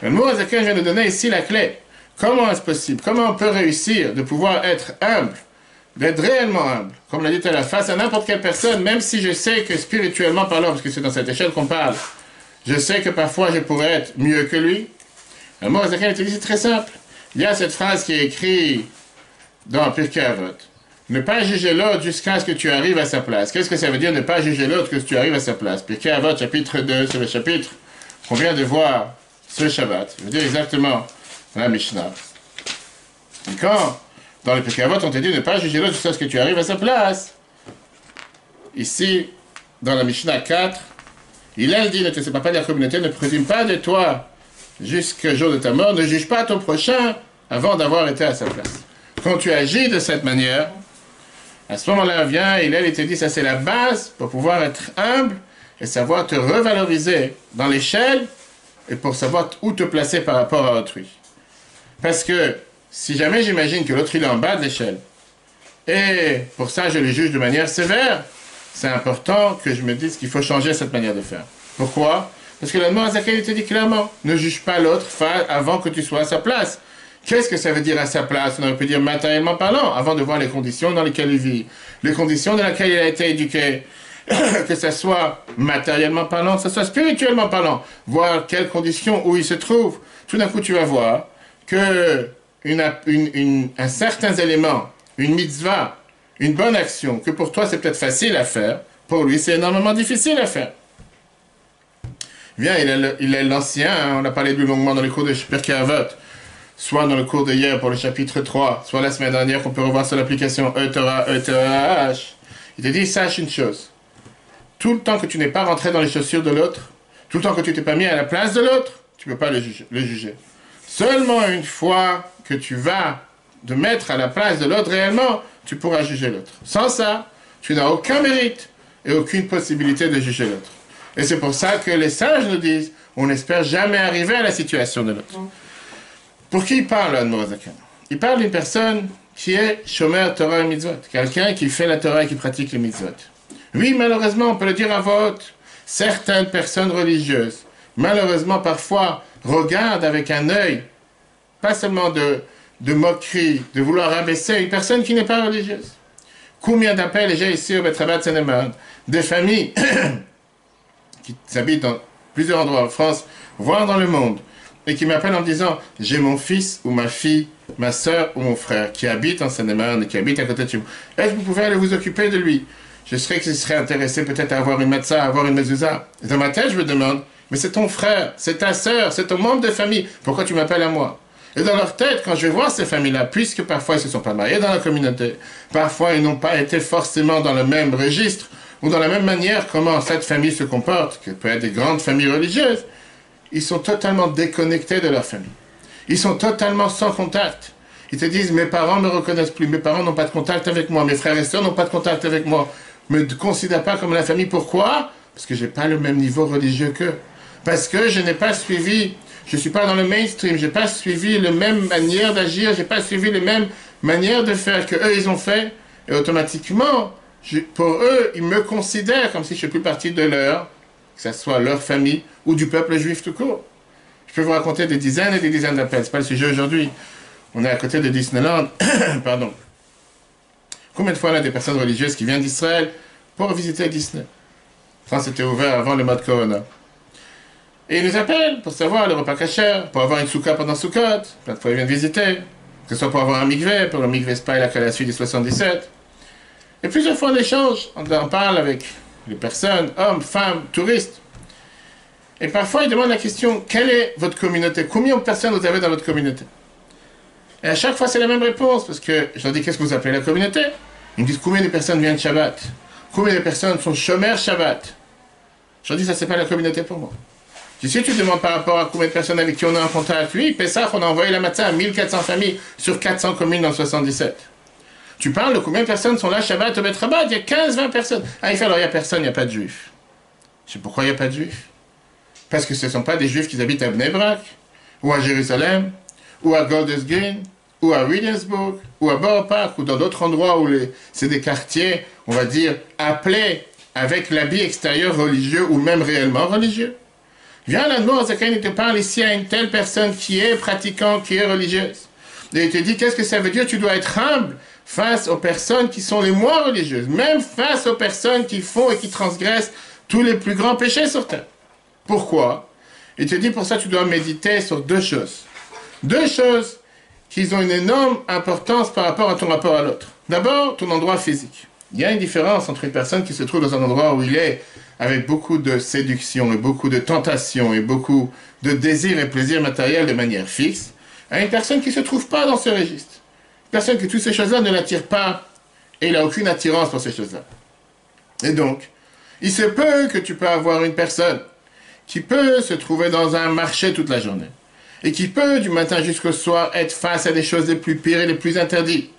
Le mot Azaken vient de donner ici la clé. Comment est-ce possible? Comment on peut réussir de pouvoir être humble, d'être réellement humble, comme l'a dit à la face à n'importe quelle personne, même si je sais que spirituellement parlant, parce que c'est dans cette échelle qu'on parle, je sais que parfois je pourrais être mieux que lui. Le mot Azaken c'est très simple. Il y a cette phrase qui est écrite dans Pirkei Avot. Ne pas juger l'autre jusqu'à ce que tu arrives à sa place. Qu'est-ce que ça veut dire ne pas juger l'autre que tu arrives à sa place? Pirkei Avot, chapitre 2, c'est le chapitre qu'on vient de voir ce Shabbat. Je veux dire exactement la Mishnah. Et quand, dans le Pirkei Avot, on te dit ne pas juger l'autre jusqu'à ce que tu arrives à sa place, ici, dans la Mishnah 4, il dit, ne te sépare pas de la communauté, ne présume pas de toi jusqu'au jour de ta mort, ne juge pas ton prochain avant d'avoir été à sa place. Quand tu agis de cette manière, à ce moment-là, vient, il te dit, ça c'est la base pour pouvoir être humble et savoir te revaloriser dans l'échelle et pour savoir où te placer par rapport à autrui. Parce que si jamais j'imagine que l'autre il est en bas de l'échelle, et pour ça je le juge de manière sévère, c'est important que je me dise qu'il faut changer cette manière de faire. Pourquoi? Parce que la mort Azaken te dit clairement, ne juge pas l'autre avant que tu sois à sa place. Qu'est-ce que ça veut dire à sa place? On aurait pu dire matériellement parlant, avant de voir les conditions dans lesquelles il vit, les conditions dans lesquelles il a été éduqué, que ce soit matériellement parlant, que ce soit spirituellement parlant, voir quelles conditions où il se trouve. Tout d'un coup, tu vas voir que un certain élément, une mitzvah, une bonne action, que pour toi c'est peut-être facile à faire, pour lui c'est énormément difficile à faire. Bien, il est l'ancien, hein, on a parlé de lui longuement dans les cours de Pirkei Avot, soit dans le cours de hier pour le chapitre 3, soit la semaine dernière qu'on peut revoir sur l'application E-Torah, E-Torah-H. Il te dit, sache une chose, tout le temps que tu n'es pas rentré dans les chaussures de l'autre, tout le temps que tu t'es pas mis à la place de l'autre, tu ne peux pas le juger. Seulement une fois que tu vas te mettre à la place de l'autre réellement, tu pourras juger l'autre. Sans ça, tu n'as aucun mérite et aucune possibilité de juger l'autre. Et c'est pour ça que les sages nous disent, on n'espère jamais arriver à la situation de l'autre. Pour qui il parle, Admor Azaken? Il parle d'une personne qui est Shomer Torah et Mitzvot, quelqu'un qui fait la Torah et qui pratique les Mitzvot. Oui, malheureusement, on peut le dire à vote, certaines personnes religieuses, malheureusement, parfois, regardent avec un œil, pas seulement de moquerie, de vouloir rabaisser une personne qui n'est pas religieuse. Combien d'appels j'ai ici au Betrabat Seneman, des familles qui habitent dans plusieurs endroits en France, voire dans le monde, et qui m'appellent en me disant « J'ai mon fils ou ma fille, ma soeur ou mon frère qui habite en Seine-et-Marne et qui habite à côté de chez vous. Est-ce que vous pouvez aller vous occuper de lui? Je serais intéressé peut-être à avoir une médecin, à avoir une mezouza. » Dans ma tête, je me demande « Mais c'est ton frère, c'est ta soeur, c'est ton membre de famille. Pourquoi tu m'appelles à moi ?» Et dans leur tête, quand je vais voir ces familles-là, puisque parfois ils ne se sont pas mariés dans la communauté, parfois ils n'ont pas été forcément dans le même registre, ou dans la même manière comment cette famille se comporte, que peut être des grandes familles religieuses, ils sont totalement déconnectés de leur famille. Ils sont totalement sans contact. Ils te disent, mes parents ne me reconnaissent plus, mes parents n'ont pas de contact avec moi, mes frères et sœurs n'ont pas de contact avec moi, ne me considèrent pas comme la famille. Pourquoi? Parce que je n'ai pas le même niveau religieux qu'eux. Parce que je n'ai pas suivi, je ne suis pas dans le mainstream, je n'ai pas suivi la même manière d'agir, je n'ai pas suivi les mêmes manières de faire que eux ils ont fait, et automatiquement, pour eux, ils me considèrent comme si je ne fais plus partie de leur, que ce soit leur famille ou du peuple juif tout court. Je peux vous raconter des dizaines et des dizaines d'appels. Ce n'est pas le sujet aujourd'hui. On est à côté de Disneyland. Pardon. Combien de fois on a des personnes religieuses qui viennent d'Israël pour visiter Disney? France était ouvert avant le mode Corona. Et ils nous appellent pour savoir le repas kasher, pour avoir une soukha pendant Sukkot. Plein de fois ils viennent visiter. Que ce soit pour avoir un mikveh, pour le mikveh spa à la suite du 77. Et plusieurs fois on échange, on en parle avec les personnes, hommes, femmes, touristes. Et parfois ils demandent la question, quelle est votre communauté? Combien de personnes vous avez dans votre communauté? Et à chaque fois c'est la même réponse, parce que je leur dis, qu'est-ce que vous appelez la communauté? Ils me disent, combien de personnes viennent Shabbat? Combien de personnes sont chômeurs Shabbat? Je leur dis, ça c'est pas la communauté pour moi. Si tu demandes par rapport à combien de personnes avec qui on a en contact, oui, Pessah, on a envoyé la matzah à 1400 familles sur 400 communes dans 77. Tu parles de combien de personnes sont là, Shabbat, au Bet Rabat, il y a 15-20 personnes. Ah, il fait alors il n'y a personne, il n'y a pas de juifs. Je sais pourquoi il n'y a pas de juifs. Parce que ce ne sont pas des juifs qui habitent à Bnei Brak, ou à Jérusalem, ou à Golders Green, ou à Williamsburg, ou à Borough Park, ou dans d'autres endroits où c'est des quartiers, on va dire, appelés avec l'habit extérieur religieux, ou même réellement religieux. Viens là, nous, il te parle ici à une telle personne qui est pratiquante, qui est religieuse. Et il te dit, qu'est-ce que ça veut dire? Tu dois être humble face aux personnes qui sont les moins religieuses, même face aux personnes qui font et qui transgressent tous les plus grands péchés sur terre. Pourquoi? Il te dit, pour ça, tu dois méditer sur deux choses. Deux choses qui ont une énorme importance par rapport à ton rapport à l'autre. D'abord, ton endroit physique. Il y a une différence entre une personne qui se trouve dans un endroit où il est avec beaucoup de séduction et beaucoup de tentation et beaucoup de désirs et plaisirs matériels de manière fixe, à une personne qui ne se trouve pas dans ce registre. Une personne que toutes ces choses-là ne l'attirent pas et il n'a aucune attirance pour ces choses-là. Et donc, il se peut que tu peux avoir une personne qui peut se trouver dans un marché toute la journée et qui peut, du matin jusqu'au soir, être face à des choses les plus pires et les plus interdites.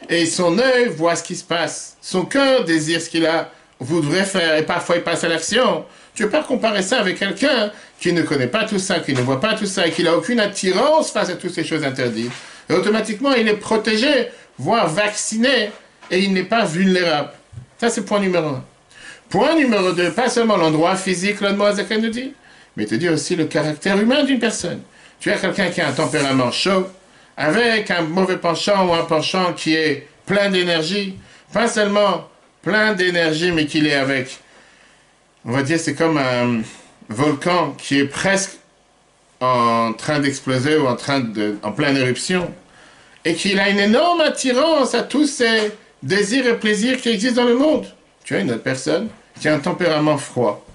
Et son œil voit ce qui se passe. Son cœur désire ce qu'il a voudrait faire, et parfois il passe à l'action. Tu ne peux pas comparer ça avec quelqu'un qui ne connaît pas tout ça, qui ne voit pas tout ça, et qui n'a aucune attirance face à toutes ces choses interdites. Et automatiquement, il est protégé, voire vacciné, et il n'est pas vulnérable. Ça, c'est point numéro 1. Point numéro 2, pas seulement l'endroit physique, l'Admorazaken nous dit, mais te dit aussi le caractère humain d'une personne. Tu as quelqu'un qui a un tempérament chaud, avec un mauvais penchant ou un penchant qui est plein d'énergie, pas seulement plein d'énergie, mais qu'il est avec, on va dire, c'est comme un volcan qui est presque en train d'exploser ou en pleine éruption, et qu'il a une énorme attirance à tous ces désirs et plaisirs qui existent dans le monde. Tu as une autre personne qui a un tempérament froid.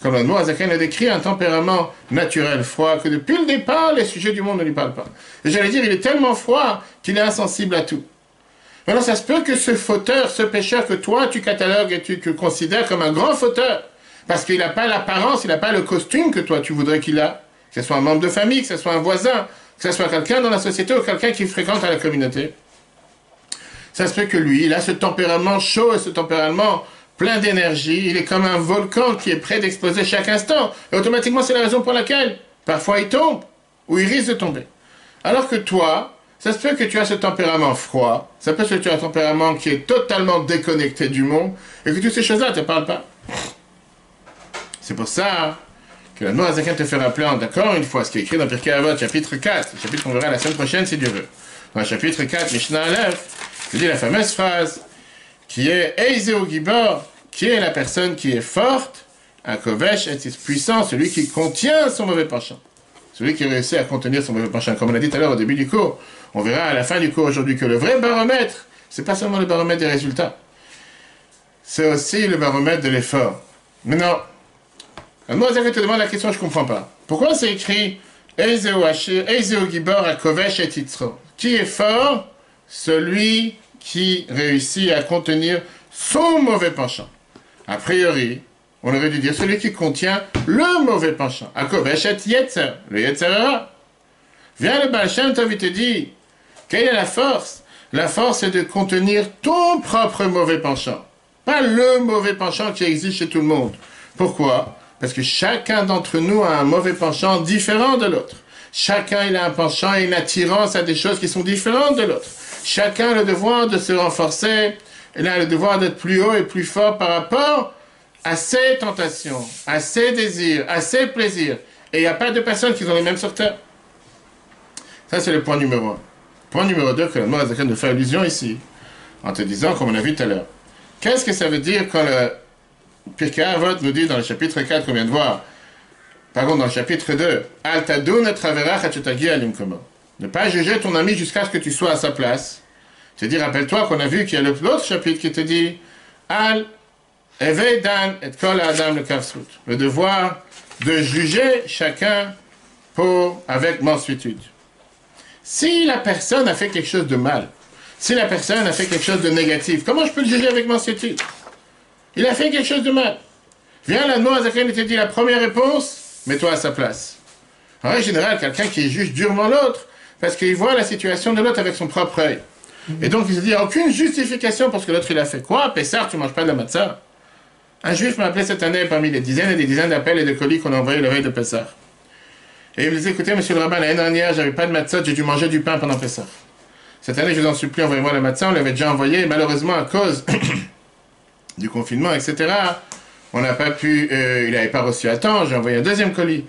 Comme le Noazaken a décrit, un tempérament naturel froid, que depuis le départ, les sujets du monde ne lui parlent pas. Et j'allais dire, il est tellement froid qu'il est insensible à tout. Maintenant, ça se peut que ce fauteur, ce pécheur que toi, tu catalogues et tu considères comme un grand fauteur, parce qu'il n'a pas l'apparence, il n'a pas le costume que toi, tu voudrais qu'il a, que ce soit un membre de famille, que ce soit un voisin, que ce soit quelqu'un dans la société ou quelqu'un qui fréquente à la communauté. Ça se peut que lui, il a ce tempérament chaud et ce tempérament plein d'énergie, il est comme un volcan qui est prêt d'exploser chaque instant. Et automatiquement, c'est la raison pour laquelle, parfois, il tombe, ou il risque de tomber. Alors que toi, ça se peut que tu as ce tempérament froid, ça peut se que tu as un tempérament qui est totalement déconnecté du monde, et que toutes ces choses-là ne te parlent pas. C'est pour ça que la Noazaken te fait rappeler encore une fois ce qui est écrit dans Pirkei Avot, chapitre 4, le chapitre qu'on verra la semaine prochaine si Dieu veut. Dans le chapitre 4, Mishnah Aleph, il dit la fameuse phrase qui est Eizeu Gibor, qui est la personne qui est forte, un Kovesh est puissant, celui qui contient son mauvais penchant. Celui qui réussit à contenir son mauvais penchant. Comme on l'a dit tout à l'heure au début du cours, on verra à la fin du cours aujourd'hui que le vrai baromètre, c'est pas seulement le baromètre des résultats, c'est aussi le baromètre de l'effort. Maintenant, moi, je te demande la question, je ne comprends pas. Pourquoi c'est écrit Eizeu Gibor à Kovesh et Yitzro? Qui est fort? Celui qui réussit à contenir son mauvais penchant. A priori, on aurait dû dire celui qui contient le mauvais penchant. À Kovesh et Yetzer, le Yetzerara. Viens le Baal Shem Tov, il te dit, quelle est la force? La force est de contenir ton propre mauvais penchant. Pas le mauvais penchant qui existe chez tout le monde. Pourquoi? Parce que chacun d'entre nous a un mauvais penchant différent de l'autre. Chacun il a un penchant et une attirance à des choses qui sont différentes de l'autre. Chacun a le devoir de se renforcer, il a le devoir d'être plus haut et plus fort par rapport à ses tentations, à ses désirs, à ses plaisirs. Et il n'y a pas de personnes qui ont les mêmes sur terre. Ça, c'est le point numéro 1. Point numéro 2, que le Noazaken nous fait allusion ici. en te disant, comme on a vu tout à l'heure. Qu'est-ce que ça veut dire quand le Pirkei Avot nous dit dans le chapitre 4 qu'on vient de voir, pardon, dans le chapitre 2, Al tadun et traverach hachetagi alimkomo. Ne pas juger ton ami jusqu'à ce que tu sois à sa place. C'est-à-dire, rappelle-toi qu'on a vu qu'il y a l'autre chapitre qui te dit, Al evei dan et kol adam le kavsrut. Le devoir de juger chacun avec mansuétude. Si la personne a fait quelque chose de mal, si la personne a fait quelque chose de négatif, comment je peux le juger avec mansuétude? Il a fait quelque chose de mal. Viens là, nous, Azaken, il te dit la première réponse, mets-toi à sa place. En règle générale, quelqu'un qui juge durement l'autre, parce qu'il voit la situation de l'autre avec son propre œil. Et donc, il se dit, il n'y a aucune justification pour ce que l'autre, il a fait. Quoi, Pessar, tu ne manges pas de la matzah? Un juif m'a appelé cette année parmi les dizaines et des dizaines d'appels et de colis qu'on a envoyés le veille de Pessar. Et il me disait, écoutez, monsieur le rabbin, l'année dernière, j'avais pas de matzah, j'ai dû manger du pain pendant Pessah. Cette année, je vous en supplie, envoyez-moi la matzah, on l'avait déjà envoyé, et malheureusement, à cause du confinement, etc., on n'a pas pu, il n'avait pas reçu à temps, j'ai envoyé un deuxième colis.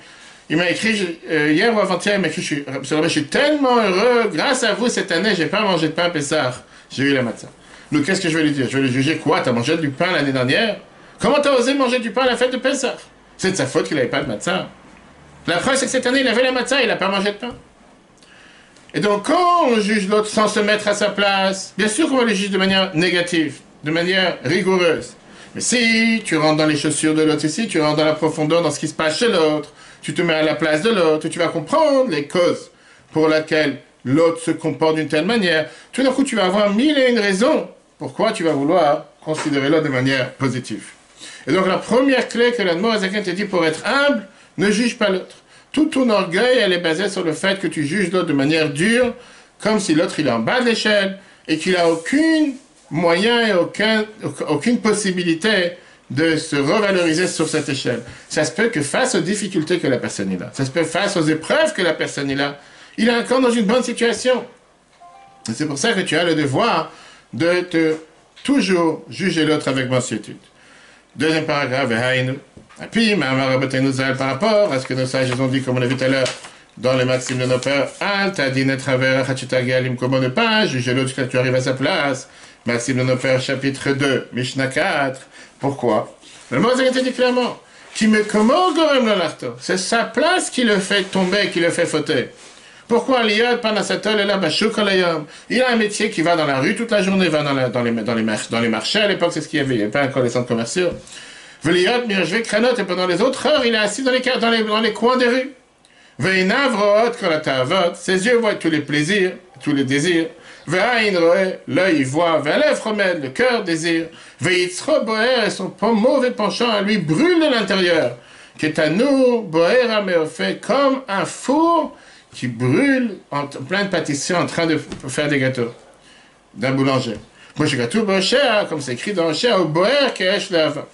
Il m'a écrit, hier ou avant-hier, il m'a écrit, monsieur le rabbin, je suis tellement heureux, grâce à vous, cette année, j'ai pas mangé de pain Pessah, j'ai eu la matzah. Donc, qu'est-ce que je vais lui dire? Je vais lui juger quoi? T'as mangé du pain l'année dernière? Comment t'as osé manger du pain à la fête de Pessah? C'est de sa faute qu'il n'avait pas de matzah. La preuve, c'est que cette année, il avait la matzah, il n'a pas mangé de pain. Et donc, quand on juge l'autre sans se mettre à sa place, bien sûr qu'on va le juger de manière négative, de manière rigoureuse. Mais si tu rentres dans les chaussures de l'autre, ici, tu rentres dans la profondeur, dans ce qui se passe chez l'autre, tu te mets à la place de l'autre, tu vas comprendre les causes pour lesquelles l'autre se comporte d'une telle manière, tout d'un coup, tu vas avoir mille et une raisons pourquoi tu vas vouloir considérer l'autre de manière positive. Et donc, la première clé que l'Admor Azaken te dit pour être humble, ne juge pas l'autre. Tout ton orgueil, elle est basée sur le fait que tu juges l'autre de manière dure, comme si l'autre il est en bas de l'échelle et qu'il n'a aucun moyen et aucune possibilité de se revaloriser sur cette échelle. Ça se peut que face aux difficultés que la personne a, ça se peut face aux épreuves que la personne a, il est encore dans une bonne situation. Et c'est pour ça que tu as le devoir de te toujours juger l'autre avec mansuétude. Deuxième paragraphe, et puis, par rapport à ce que nos sages ont dit, comme on a vu tout à l'heure, dans les maximes de nos pères, ne pas juger l'autre quand tu arrives à sa place. Maxime de nos pères, chapitre 2, Mishnah 4. Pourquoi? Le mot est dit clairement, c'est sa place qui le fait tomber, qui le fait fauter. Pourquoi il a un métier qui va dans la rue toute la journée, va dans les marchés à l'époque, c'est ce qu'il y avait, il n'y avait pas encore les centres commerciaux. Et pendant les autres heures, il est assis dans les coins des rues. Ses yeux voient tous les plaisirs, tous les désirs. L'œil voit, le cœur désire. Et son mauvais penchant à lui brûle de l'intérieur. Fait comme un four qui brûle en plein de pâtisseries en train de faire des gâteaux. D'un boulanger. Comme c'est écrit dans le Shea, au boer kesh lava.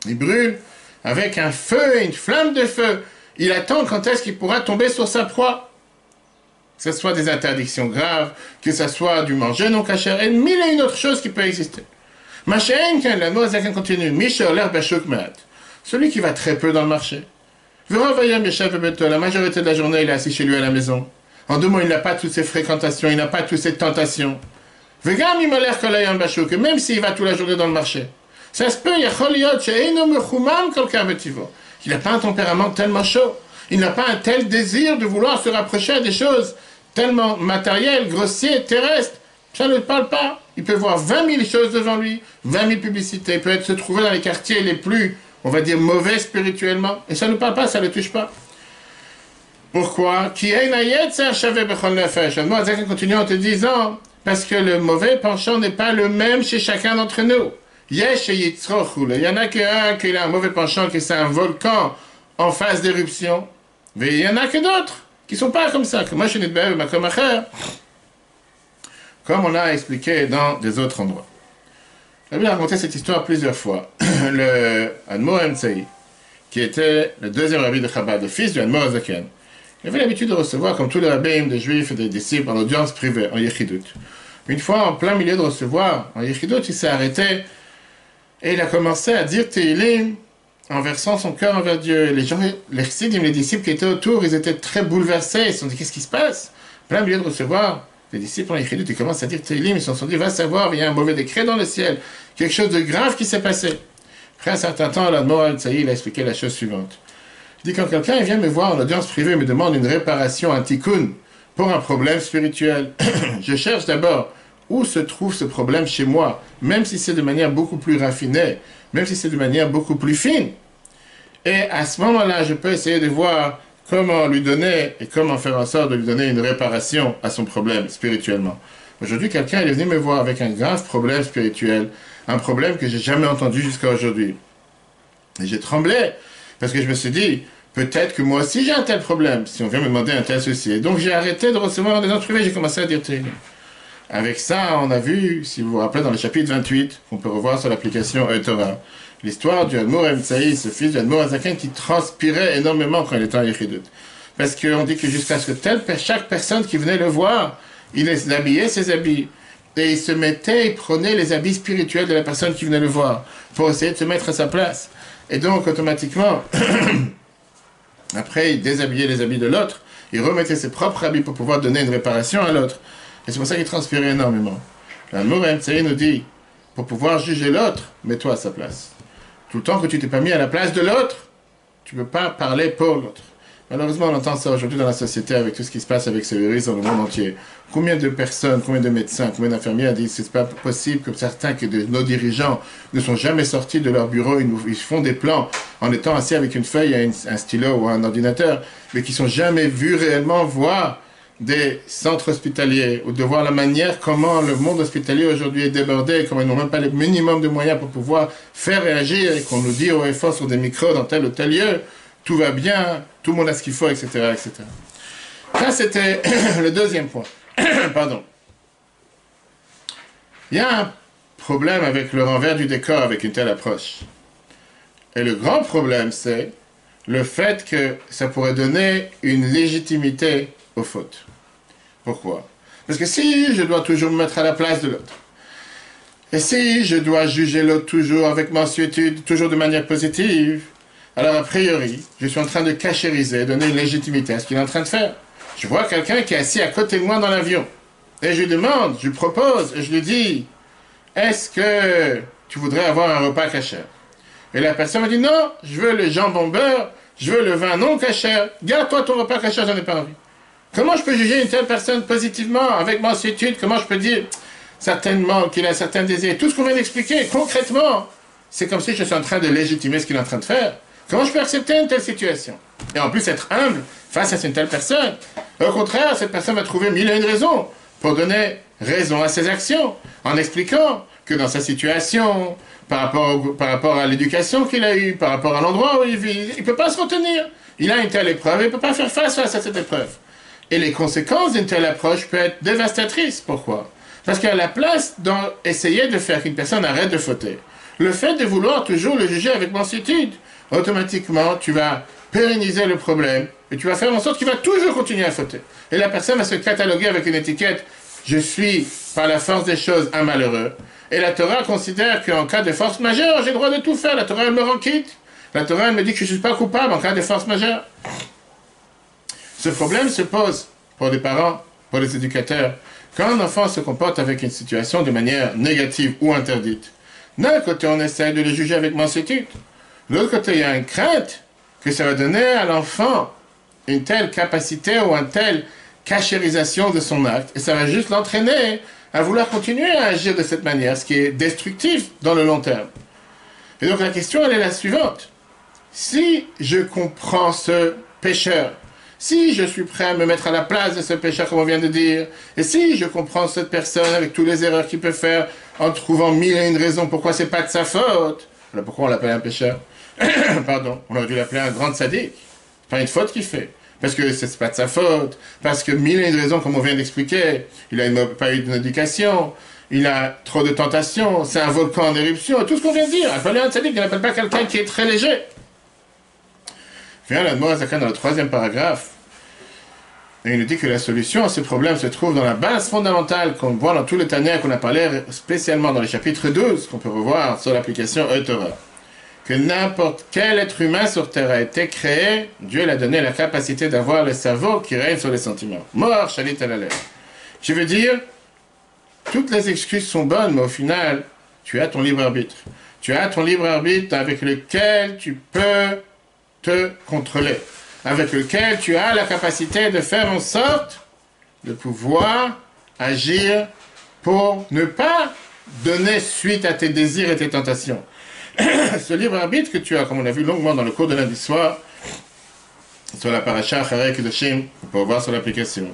Il brûle avec un feu, une flamme de feu. Il attend quand est-ce qu'il pourra tomber sur sa proie. Que ce soit des interdictions graves, que ce soit du manger non caché, et mille et une autres choses qui peuvent exister. La noise continue. Celui qui va très peu dans le marché. La majorité de la journée, il est assis chez lui à la maison. En deux mots, il n'a pas toutes ces fréquentations, il n'a pas toutes ces tentations. Même s'il va toute la journée dans le marché. Ça se peut, il n'a pas un tempérament tellement chaud. Il n'a pas un tel désir de vouloir se rapprocher à des choses tellement matérielles, grossières, terrestres. Ça ne parle pas. Il peut voir 20 000 choses devant lui, 20 000 publicités. Il peut se trouver dans les quartiers les plus, on va dire, mauvais spirituellement. Et ça ne parle pas, ça ne le touche pas. Pourquoi? Moi, continue en te disant, parce que le mauvais penchant n'est pas le même chez chacun d'entre nous. Il y en a qu'un qui a un mauvais penchant, qui c'est un volcan en phase d'éruption. Mais il y en a que d'autres qui ne sont pas comme ça. Comme moi, je suis né comme on a expliqué dans des autres endroits. J'ai raconté cette histoire plusieurs fois. Le Admor Emtsai, qui était le deuxième rabbi de Chabad, le fils du Admor Azaken, il avait l'habitude de recevoir, comme tous les rabbins des juifs et des disciples, en audience privée, en Yechidut. Une fois, en plein milieu de recevoir, en Yechidut, il s'est arrêté et il a commencé à dire Tehillim en versant son cœur envers Dieu. Et les gens, les chassidim, les disciples qui étaient autour, ils étaient très bouleversés. Ils se sont dit, qu'est-ce qui se passe? Plein milieu de recevoir. Les disciples en Yechidut, ils commencent à dire Teilim, ils se sont dit, va savoir, il y a un mauvais décret dans le ciel, quelque chose de grave qui s'est passé. Après un certain temps, l'Admor al-Tsaï, il a expliqué la chose suivante. Il dit, quand quelqu'un vient me voir en audience privée et me demande une réparation, un tikkun, pour un problème spirituel, je cherche d'abord où se trouve ce problème chez moi, même si c'est de manière beaucoup plus raffinée, même si c'est de manière beaucoup plus fine. Et à ce moment-là, je peux essayer de voir comment lui donner et comment faire en sorte de lui donner une réparation à son problème spirituellement. Aujourd'hui, quelqu'un est venu me voir avec un grave problème spirituel, un problème que j'ai jamais entendu jusqu'à aujourd'hui. Et j'ai tremblé, parce que je me suis dit, peut-être que moi aussi j'ai un tel problème, si on vient me demander un tel souci. Et donc j'ai arrêté de recevoir des gens privés, j'ai commencé à dire Teilim. Avec ça, on a vu, si vous vous rappelez, dans le chapitre 28, qu'on peut revoir sur l'application Torah, l'histoire du Admor Emtsaï, ce fils du Admor Azaken, qui transpirait énormément quand il était en Yechidut. Parce qu'on dit que jusqu'à ce que chaque personne qui venait le voir, il habillait ses habits. Et il se mettait, il prenait les habits spirituels de la personne qui venait le voir, pour essayer de se mettre à sa place. Et donc, automatiquement, après, il déshabillait les habits de l'autre, il remettait ses propres habits pour pouvoir donner une réparation à l'autre. Et c'est pour ça qu'il transpirait énormément. L'Admor Emtsaï nous dit, pour pouvoir juger l'autre, mets-toi à sa place. Tout le temps que tu t'es pas mis à la place de l'autre, tu ne peux pas parler pour l'autre. Malheureusement, on entend ça aujourd'hui dans la société avec tout ce qui se passe avec ce virus dans le monde entier. Combien de personnes, combien de médecins, combien d'infirmiers disent que ce n'est pas possible que certains, que nos dirigeants ne sont jamais sortis de leur bureau, ils font des plans en étant assis avec une feuille, un stylo ou un ordinateur, mais qui ne sont jamais vus réellement voir des centres hospitaliers, ou de voir la manière comment le monde hospitalier aujourd'hui est débordé, comment ils n'ont même pas le minimum de moyens pour pouvoir faire réagir, et qu'on nous dit au effort sur des micros dans tel ou tel lieu, tout va bien, tout le monde a ce qu'il faut, etc., etc. Ça, c'était le deuxième point. Pardon. Il y a un problème avec le renvers du décor avec une telle approche. Et le grand problème, c'est le fait que ça pourrait donner une légitimité aux fautes. Pourquoi? Parce que si je dois toujours me mettre à la place de l'autre, et si je dois juger l'autre toujours avec mansuétude, toujours de manière positive, alors a priori, je suis en train de cachériser, donner une légitimité à ce qu'il est en train de faire. Je vois quelqu'un qui est assis à côté de moi dans l'avion, et je lui demande, je lui propose, et je lui dis, est-ce que tu voudrais avoir un repas kasher? Et la personne me dit, non, je veux le jambon beurre, je veux le vin non kasher, garde-toi ton repas kasher, j'en ai pas envie. Comment je peux juger une telle personne positivement, avec mansuétude? Comment je peux dire certainement qu'il a certains désirs? Tout ce qu'on vient d'expliquer, concrètement, c'est comme si je suis en train de légitimer ce qu'il est en train de faire. Comment je peux accepter une telle situation? Et en plus être humble face à une telle personne. Au contraire, cette personne va trouver mille et une raisons pour donner raison à ses actions, en expliquant que dans sa situation, par rapport à l'éducation qu'il a eue, par rapport à l'endroit où il vit, il ne peut pas se retenir. Il a une telle épreuve, il ne peut pas faire face à cette épreuve. Et les conséquences d'une telle approche peuvent être dévastatrices. Pourquoi? Parce qu'à la place d'essayer de faire qu'une personne arrête de fauter, le fait de vouloir toujours le juger avec mansuétude, automatiquement, tu vas pérenniser le problème et tu vas faire en sorte qu'il va toujours continuer à fauter. Et la personne va se cataloguer avec une étiquette « Je suis, par la force des choses, un malheureux ». Et la Torah considère qu'en cas de force majeure, j'ai le droit de tout faire. La Torah, elle me rend quitte. La Torah, elle me dit que je ne suis pas coupable en cas de force majeure. Ce problème se pose pour les parents, pour les éducateurs, quand un enfant se comporte avec une situation de manière négative ou interdite. D'un côté, on essaie de le juger avec mansuétude. De l'autre côté, il y a une crainte que ça va donner à l'enfant une telle capacité ou une telle cachérisation de son acte, et ça va juste l'entraîner à vouloir continuer à agir de cette manière, ce qui est destructif dans le long terme. Et donc la question, elle est la suivante. Si je comprends ce pécheur, si je suis prêt à me mettre à la place de ce pécheur, comme on vient de dire, et si je comprends cette personne avec toutes les erreurs qu'il peut faire, en trouvant mille et une raisons pourquoi c'est pas de sa faute, alors pourquoi on l'appelle un pécheur? Pardon, on aurait dû l'appeler un grand sadique. C'est pas une faute qu'il fait. Parce que c'est pas de sa faute. Parce que mille et une raisons, comme on vient d'expliquer. Il a pas eu d'éducation. Il a trop de tentations. C'est un volcan en éruption. Tout ce qu'on vient de dire. Appelez un sadique, il n'appelle pas quelqu'un qui est très léger. Vient l'Admor Azaken dans le 3e paragraphe. Et il nous dit que la solution à ce problème se trouve dans la base fondamentale qu'on voit dans tous les Tanya, qu'on a parlé spécialement dans le chapitre 12, qu'on peut revoir sur l'application Torah. Que n'importe quel être humain sur Terre a été créé, Dieu l'a donné la capacité d'avoir le cerveau qui règne sur les sentiments. Mort, chalit à la lèvre. Je veux dire, toutes les excuses sont bonnes, mais au final, tu as ton libre arbitre. Tu as ton libre arbitre avec lequel tu peux te contrôler, avec lequel tu as la capacité de faire en sorte de pouvoir agir pour ne pas donner suite à tes désirs et tes tentations. Ce libre arbitre que tu as, comme on a vu longuement dans le cours de lundi soir, sur la paracha Acharei Kedoshim, pour voir sur l'application.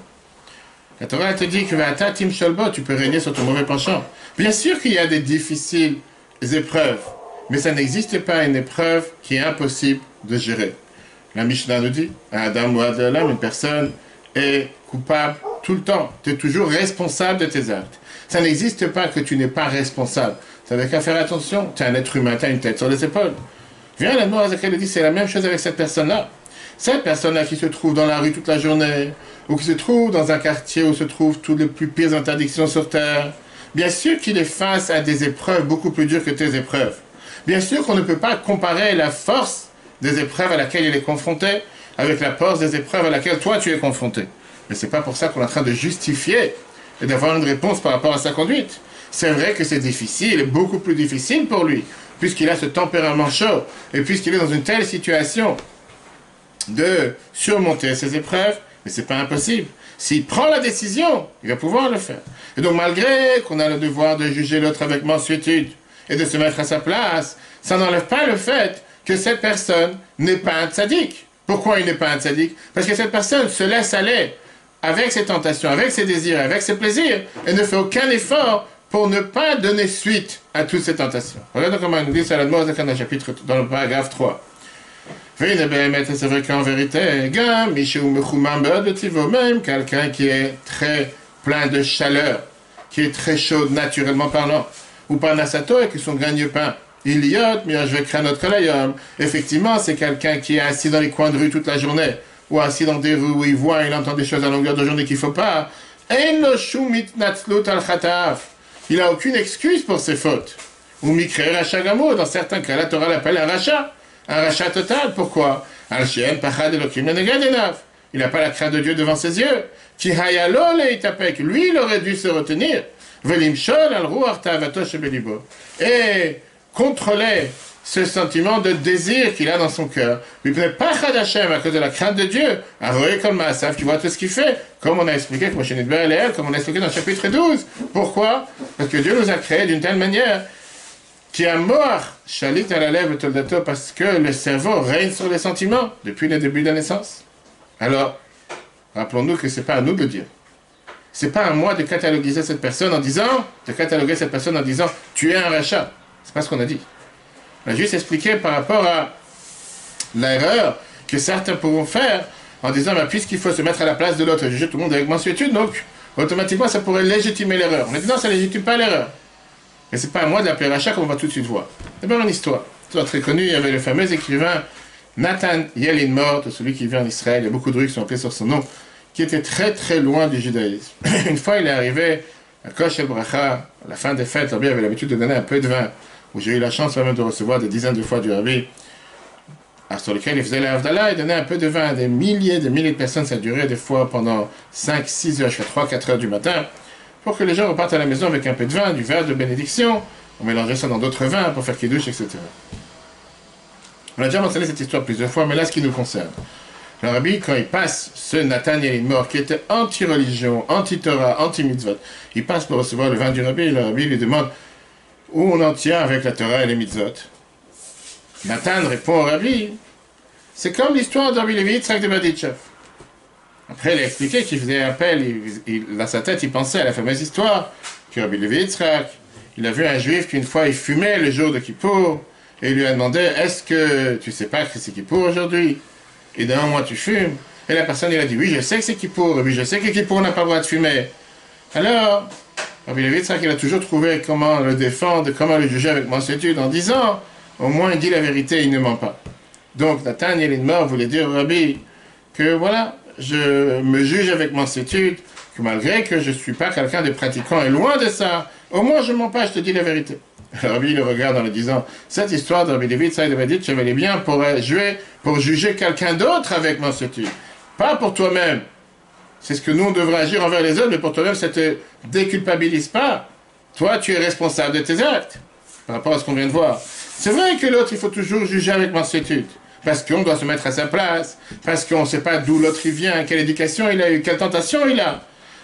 La Torah te dit que V'ata Tim Sholbo, tu peux régner sur ton mauvais penchant. Bien sûr qu'il y a des difficiles épreuves, mais ça n'existe pas une épreuve qui est impossible de gérer. La Mishnah nous dit, Adam ou Adam, une personne est coupable tout le temps. Tu es toujours responsable de tes actes. Ça n'existe pas que tu n'es pas responsable. Tu n'avais qu'à faire attention. Tu es un être humain, tu as une tête sur les épaules. Viens, la Noire Zakel dit, c'est la même chose avec cette personne-là. Cette personne-là qui se trouve dans la rue toute la journée, ou qui se trouve dans un quartier où se trouvent toutes les plus pires interdictions sur terre, bien sûr qu'il est face à des épreuves beaucoup plus dures que tes épreuves. Bien sûr qu'on ne peut pas comparer la force des épreuves à laquelle il est confronté avec la force des épreuves à laquelle toi tu es confronté. Mais c'est pas pour ça qu'on est en train de justifier et d'avoir une réponse par rapport à sa conduite. C'est vrai que c'est difficile, beaucoup plus difficile pour lui, puisqu'il a ce tempérament chaud, et puisqu'il est dans une telle situation de surmonter ces épreuves, mais c'est pas impossible. S'il prend la décision, il va pouvoir le faire. Et donc malgré qu'on a le devoir de juger l'autre avec mansuétude et de se mettre à sa place, ça n'enlève pas le fait que cette personne n'est pas un tzaddik. Pourquoi il n'est pas un tzaddik? Parce que cette personne se laisse aller avec ses tentations, avec ses désirs, avec ses plaisirs, et ne fait aucun effort pour ne pas donner suite à toutes ces tentations. Regardez comment il nous dit ça dans le chapitre, dans le paragraphe 3. C'est vrai qu'en vérité, même quelqu'un qui est très plein de chaleur, qui est très chaud naturellement parlant, ou par Nasato et que son gagne-pain, il y a, mais je vais créer notre kolayom. Effectivement, c'est quelqu'un qui est assis dans les coins de rue toute la journée, ou assis dans des rues où il voit, il entend des choses à longueur de journée qu'il ne faut pas. Il n'a aucune excuse pour ses fautes. Ou mikre racha gamo, dans certains cas, la Torah l'appelle un rachat total. Pourquoi? Il n'a pas la crainte de Dieu devant ses yeux. Lui, il aurait dû se retenir. Et contrôler ce sentiment de désir qu'il a dans son cœur. Il ne pas à cause de la crainte de Dieu. Tu vois tout ce qu'il fait, comme on a expliqué, comme on a expliqué dans le chapitre 12. Pourquoi? Parce que Dieu nous a créés d'une telle manière qui a mort, chalit à la lèvre toldato, parce que le cerveau règne sur les sentiments depuis le début de la naissance. Alors, rappelons-nous que ce n'est pas à nous de le dire. Ce n'est pas à moi de cataloguer cette personne en disant, tu es un rachat. C'est pas ce qu'on a dit. On a juste expliqué par rapport à l'erreur que certains pourront faire en disant, puisqu'il faut se mettre à la place de l'autre et juger tout le monde avec mansuétude, donc automatiquement ça pourrait légitimer l'erreur. On a dit non, ça ne légitime pas l'erreur. Mais c'est pas à moi de l'appeler rachat comme on va tout de suite voir. D'abord une histoire. Histoire très connue, il y avait le fameux écrivain Nathan Yelinmort, celui qui vit en Israël, il y a beaucoup de rues qui sont appelées sur son nom, qui était très très loin du judaïsme. Une fois il est arrivé à Kosh El Bracha, à la fin des fêtes, le rabbi avait l'habitude de donner un peu de vin, où j'ai eu la chance même de recevoir des dizaines de fois du rabbi, sur lequel il faisait l'Avdallah, il donnait un peu de vin à des milliers de personnes, ça durait des fois pendant 5, 6 heures, jusqu'à 3, 4 heures du matin, pour que les gens repartent à la maison avec un peu de vin, du verre de bénédiction, on mélangeait ça dans d'autres vins pour faire kiddush, etc. On a déjà mentionné cette histoire plusieurs fois, mais là, ce qui nous concerne. Le rabbi, quand il passe, ce Nathan Yelinmort, qui était anti-religion, anti-Torah, anti-mitzvot, il passe pour recevoir le vin du rabbi, et le rabbi lui demande où on en tient avec la Torah et les mitzvot. Nathan répond au rabbi, c'est comme l'histoire de Rabbi Levi Yitzhak de Berditchev. Après, il a expliqué qu'il faisait appel, dans sa tête, il pensait à la fameuse histoire que Rabbi Levi Yitzhak, il a vu un juif qu'une fois il fumait le jour de Kippour, et il lui a demandé, est-ce que tu sais pas que c'est Kippour aujourd'hui? Et d'un mois tu fumes? Et la personne, il a dit, oui, je sais que c'est Kippour, et puis je sais que Kippour n'a pas le droit de fumer. Alors, Rabbi Levi Yitzhak, il a toujours trouvé comment le défendre, comment le juger avec mansuétude, en disant, au moins il dit la vérité, il ne ment pas. Donc, Nathan Yelinmort voulait dire au rabbi que voilà, je me juge avec mansuétude, que malgré que je ne suis pas quelqu'un de pratiquant et loin de ça, au moins je ne mens pas, je te dis la vérité. Le rabbi le regarde en lui disant, cette histoire de Rabbi Levi Yitzhak de Berditchev, elle est bien pour juger quelqu'un d'autre avec mansuétude, pas pour toi-même. C'est ce que nous, on devrait agir envers les autres, mais pour toi-même, ça ne te déculpabilise pas. Toi, tu es responsable de tes actes, par rapport à ce qu'on vient de voir. C'est vrai que l'autre, il faut toujours juger avec mansuétude, parce qu'on doit se mettre à sa place, parce qu'on ne sait pas d'où l'autre il vient, quelle éducation il a eu, quelle tentation il a.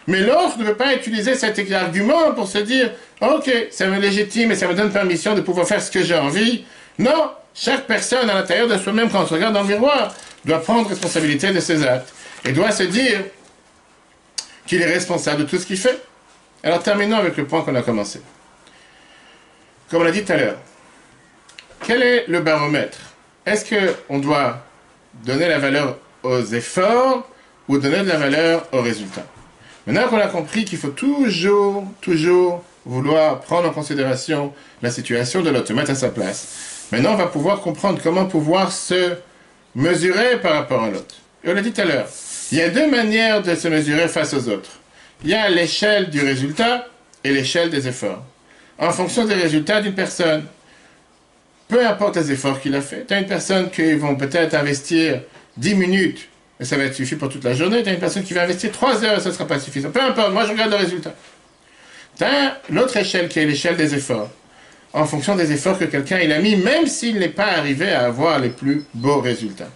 Mais l'autre ne veut pas utiliser cet argument pour se dire « Ok, ça me légitime et ça me donne permission de pouvoir faire ce que j'ai envie. » Non, chaque personne à l'intérieur de soi-même, quand on se regarde dans le miroir, doit prendre responsabilité de ses actes et doit se dire qu'il est responsable de tout ce qu'il fait. Alors terminons avec le point qu'on a commencé. Comme on l'a dit tout à l'heure, quel est le baromètre? Est-ce qu'on doit donner la valeur aux efforts ou donner de la valeur aux résultats? Maintenant qu'on a compris qu'il faut toujours vouloir prendre en considération la situation de l'autre, se mettre à sa place, maintenant on va pouvoir comprendre comment pouvoir se mesurer par rapport à l'autre. Et on l'a dit tout à l'heure, il y a deux manières de se mesurer face aux autres. Il y a l'échelle du résultat et l'échelle des efforts. En fonction des résultats d'une personne, peu importe les efforts qu'il a fait, tu as une personne qui va peut-être investir 10 minutes, et ça va être suffisant pour toute la journée, tu as une personne qui va investir 3 heures et ça ne sera pas suffisant. Peu importe, moi je regarde le résultat. Tu as l'autre échelle qui est l'échelle des efforts, en fonction des efforts que quelqu'un il a mis, même s'il n'est pas arrivé à avoir les plus beaux résultats.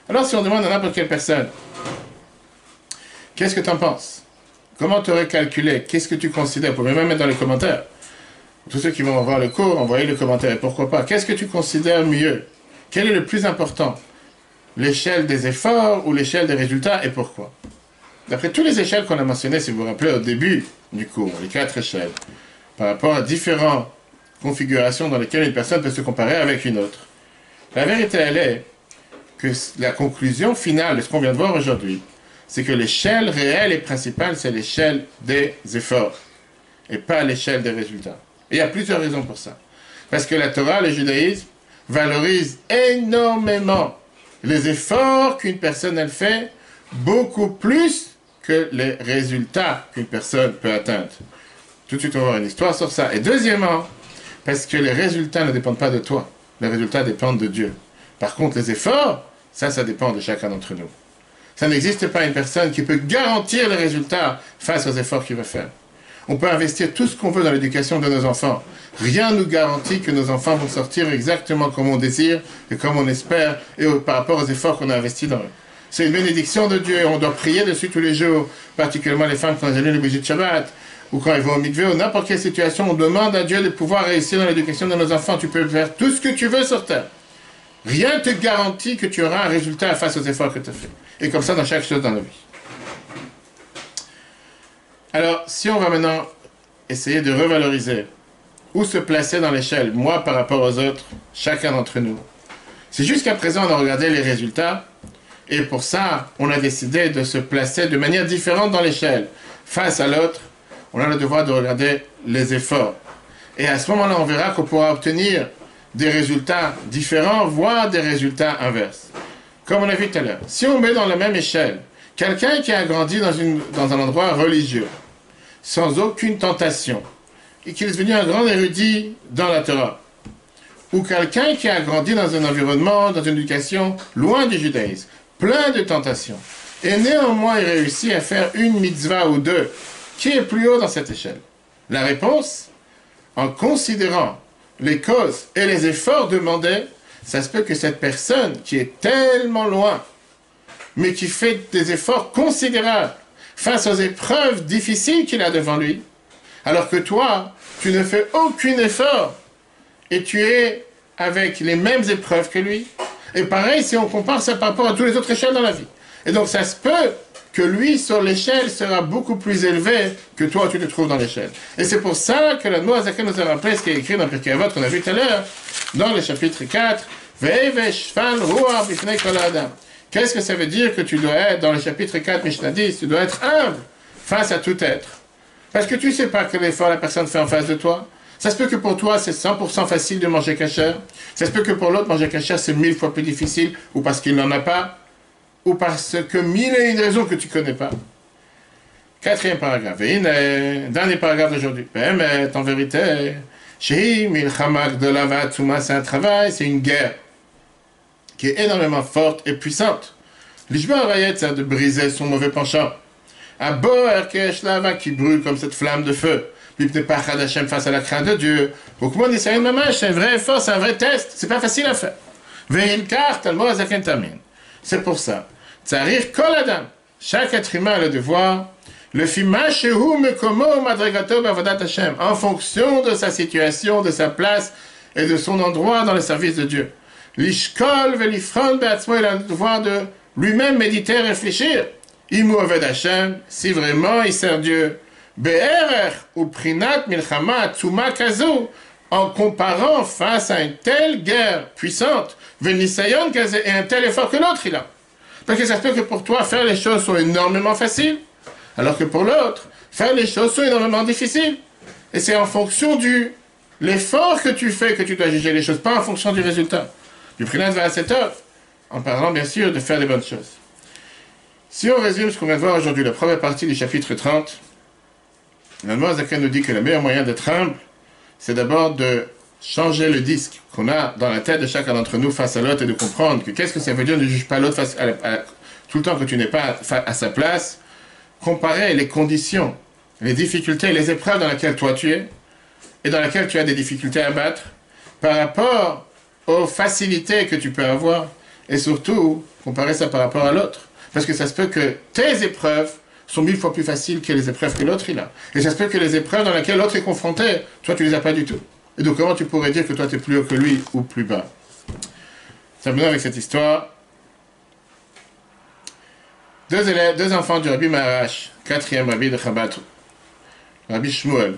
Alors si on demande à n'importe quelle personne, qu'est-ce que tu en penses? Comment tu aurais calculé? Qu'est-ce que tu considères? Vous pouvez même mettre dans les commentaires. Tous ceux qui vont voir le cours, envoyez le commentaire. Pourquoi pas? Qu'est-ce que tu considères mieux? Quel est le plus important? L'échelle des efforts ou l'échelle des résultats et pourquoi? D'après toutes les échelles qu'on a mentionnées, si vous vous rappelez au début du cours, les 4 échelles, par rapport à différentes configurations dans lesquelles une personne peut se comparer avec une autre, la vérité, elle est que la conclusion finale de ce qu'on vient de voir aujourd'hui, c'est que l'échelle réelle et principale, c'est l'échelle des efforts et pas l'échelle des résultats. Et il y a plusieurs raisons pour ça. Parce que la Torah, le judaïsme, valorise énormément les efforts qu'une personne elle fait, beaucoup plus que les résultats qu'une personne peut atteindre. Tout de suite, on va voir une histoire sur ça. Et deuxièmement, parce que les résultats ne dépendent pas de toi. Les résultats dépendent de Dieu. Par contre, les efforts, ça dépend de chacun d'entre nous. Ça n'existe pas une personne qui peut garantir les résultats face aux efforts qu'il va faire. On peut investir tout ce qu'on veut dans l'éducation de nos enfants. Rien ne nous garantit que nos enfants vont sortir exactement comme on désire et comme on espère et par rapport aux efforts qu'on a investis dans eux. C'est une bénédiction de Dieu et on doit prier dessus tous les jours, particulièrement les femmes quand elles allument le bougie de Shabbat ou quand elles vont au mikvé ou n'importe quelle situation. On demande à Dieu de pouvoir réussir dans l'éducation de nos enfants. Tu peux faire tout ce que tu veux sur terre. Rien ne te garantit que tu auras un résultat face aux efforts que tu as fait. Et comme ça dans chaque chose dans la vie. Alors, si on va maintenant essayer de revaloriser où se placer dans l'échelle, moi par rapport aux autres, chacun d'entre nous. C'est jusqu'à présent on a regardé les résultats et pour ça, on a décidé de se placer de manière différente dans l'échelle. Face à l'autre, on a le devoir de regarder les efforts. Et à ce moment-là, on verra qu'on pourra obtenir des résultats différents, voire des résultats inverses. Comme on a vu tout à l'heure. Si on met dans la même échelle quelqu'un qui a grandi dans un endroit religieux, sans aucune tentation, et qui est devenu un grand érudit dans la Torah, ou quelqu'un qui a grandi dans un environnement, dans une éducation loin du judaïsme, plein de tentations, et néanmoins il réussit à faire une mitzvah ou deux, qui est plus haut dans cette échelle? La réponse, en considérant les causes et les efforts demandés, ça se peut que cette personne qui est tellement loin, mais qui fait des efforts considérables face aux épreuves difficiles qu'il a devant lui, alors que toi, tu ne fais aucun effort et tu es avec les mêmes épreuves que lui. Et pareil, si on compare ça par rapport à toutes les autres échelles dans la vie. Et donc, ça se peut que lui, sur l'échelle, sera beaucoup plus élevé que toi, tu te trouves dans l'échelle. Et c'est pour ça que la Noazaken nous a rappelé ce qui est écrit dans Pirkei Avot qu'on a vu tout à l'heure, dans le chapitre 4, Qu'est-ce que ça veut dire que tu dois être, dans le chapitre 4, Mishnah 10, tu dois être humble face à tout être. Parce que tu ne sais pas quel effort la personne fait en face de toi. Ça se peut que pour toi, c'est 100% facile de manger kasher. Ça se peut que pour l'autre, manger kasher, c'est 1000 fois plus difficile, ou parce qu'il n'en a pas, ou parce que 1000 et une raisons que tu ne connais pas. 4e paragraphe. Et dernier paragraphe d'aujourd'hui. Mais en vérité, c'est un travail, c'est une guerre qui est énormément forte et puissante. L'Ishba Arayet, c'est de briser son mauvais penchant. Un boer qui brûle comme cette flamme de feu. Pipnepachad Hashem face à la crainte de Dieu. Donc moi, c'est un mamash, c'est un vrai effort, c'est un vrai test. C'est pas facile à faire. Ve'ilkar talmo azaken tamin. C'est pour ça. Tzarich kol adam. Chaque être humain a le devoir. Le fima shehu mekomo madregato b'avodat Hashem. En fonction de sa situation, de sa place et de son endroit dans le service de Dieu. L'ishkol ve'lifron be'atzmo, il a le devoir de lui-même méditer et réfléchir. Imu aved Hashem, si vraiment il sert Dieu. Be'erech ou prinat milchama atzuma kazu, en comparant face à une telle guerre puissante, venisayon kazé, et un tel effort que l'autre il a. Parce que ça se peut que pour toi, faire les choses sont énormément faciles, alors que pour l'autre, faire les choses sont énormément difficiles. Et c'est en fonction de l'effort que tu fais que tu dois juger les choses, pas en fonction du résultat. Du prinat va'asetov, en parlant bien sûr de faire les bonnes choses. Si on résume ce qu'on vient de voir aujourd'hui, la première partie du chapitre 30, l'Allemand Zaken nous dit que le meilleur moyen d'être humble, c'est d'abord de changer le disque qu'on a dans la tête de chacun d'entre nous face à l'autre et de comprendre que qu'est-ce que ça veut dire ne juge pas l'autre face tout le temps que tu n'es pas à sa place, comparer les conditions, les difficultés, les épreuves dans lesquelles toi tu es et dans lesquelles tu as des difficultés à battre par rapport aux facilités que tu peux avoir et surtout comparer ça par rapport à l'autre. Parce que ça se peut que tes épreuves sont 1000 fois plus faciles que les épreuves que l'autre il a. Et ça se peut que les épreuves dans lesquelles l'autre est confronté, toi tu les as pas du tout. Et donc comment tu pourrais dire que toi tu es plus haut que lui ou plus bas? Terminons avec cette histoire. Deux enfants du Rabbi Maharash, 4e Rabbi de Chabad, Rabbi Shmuel.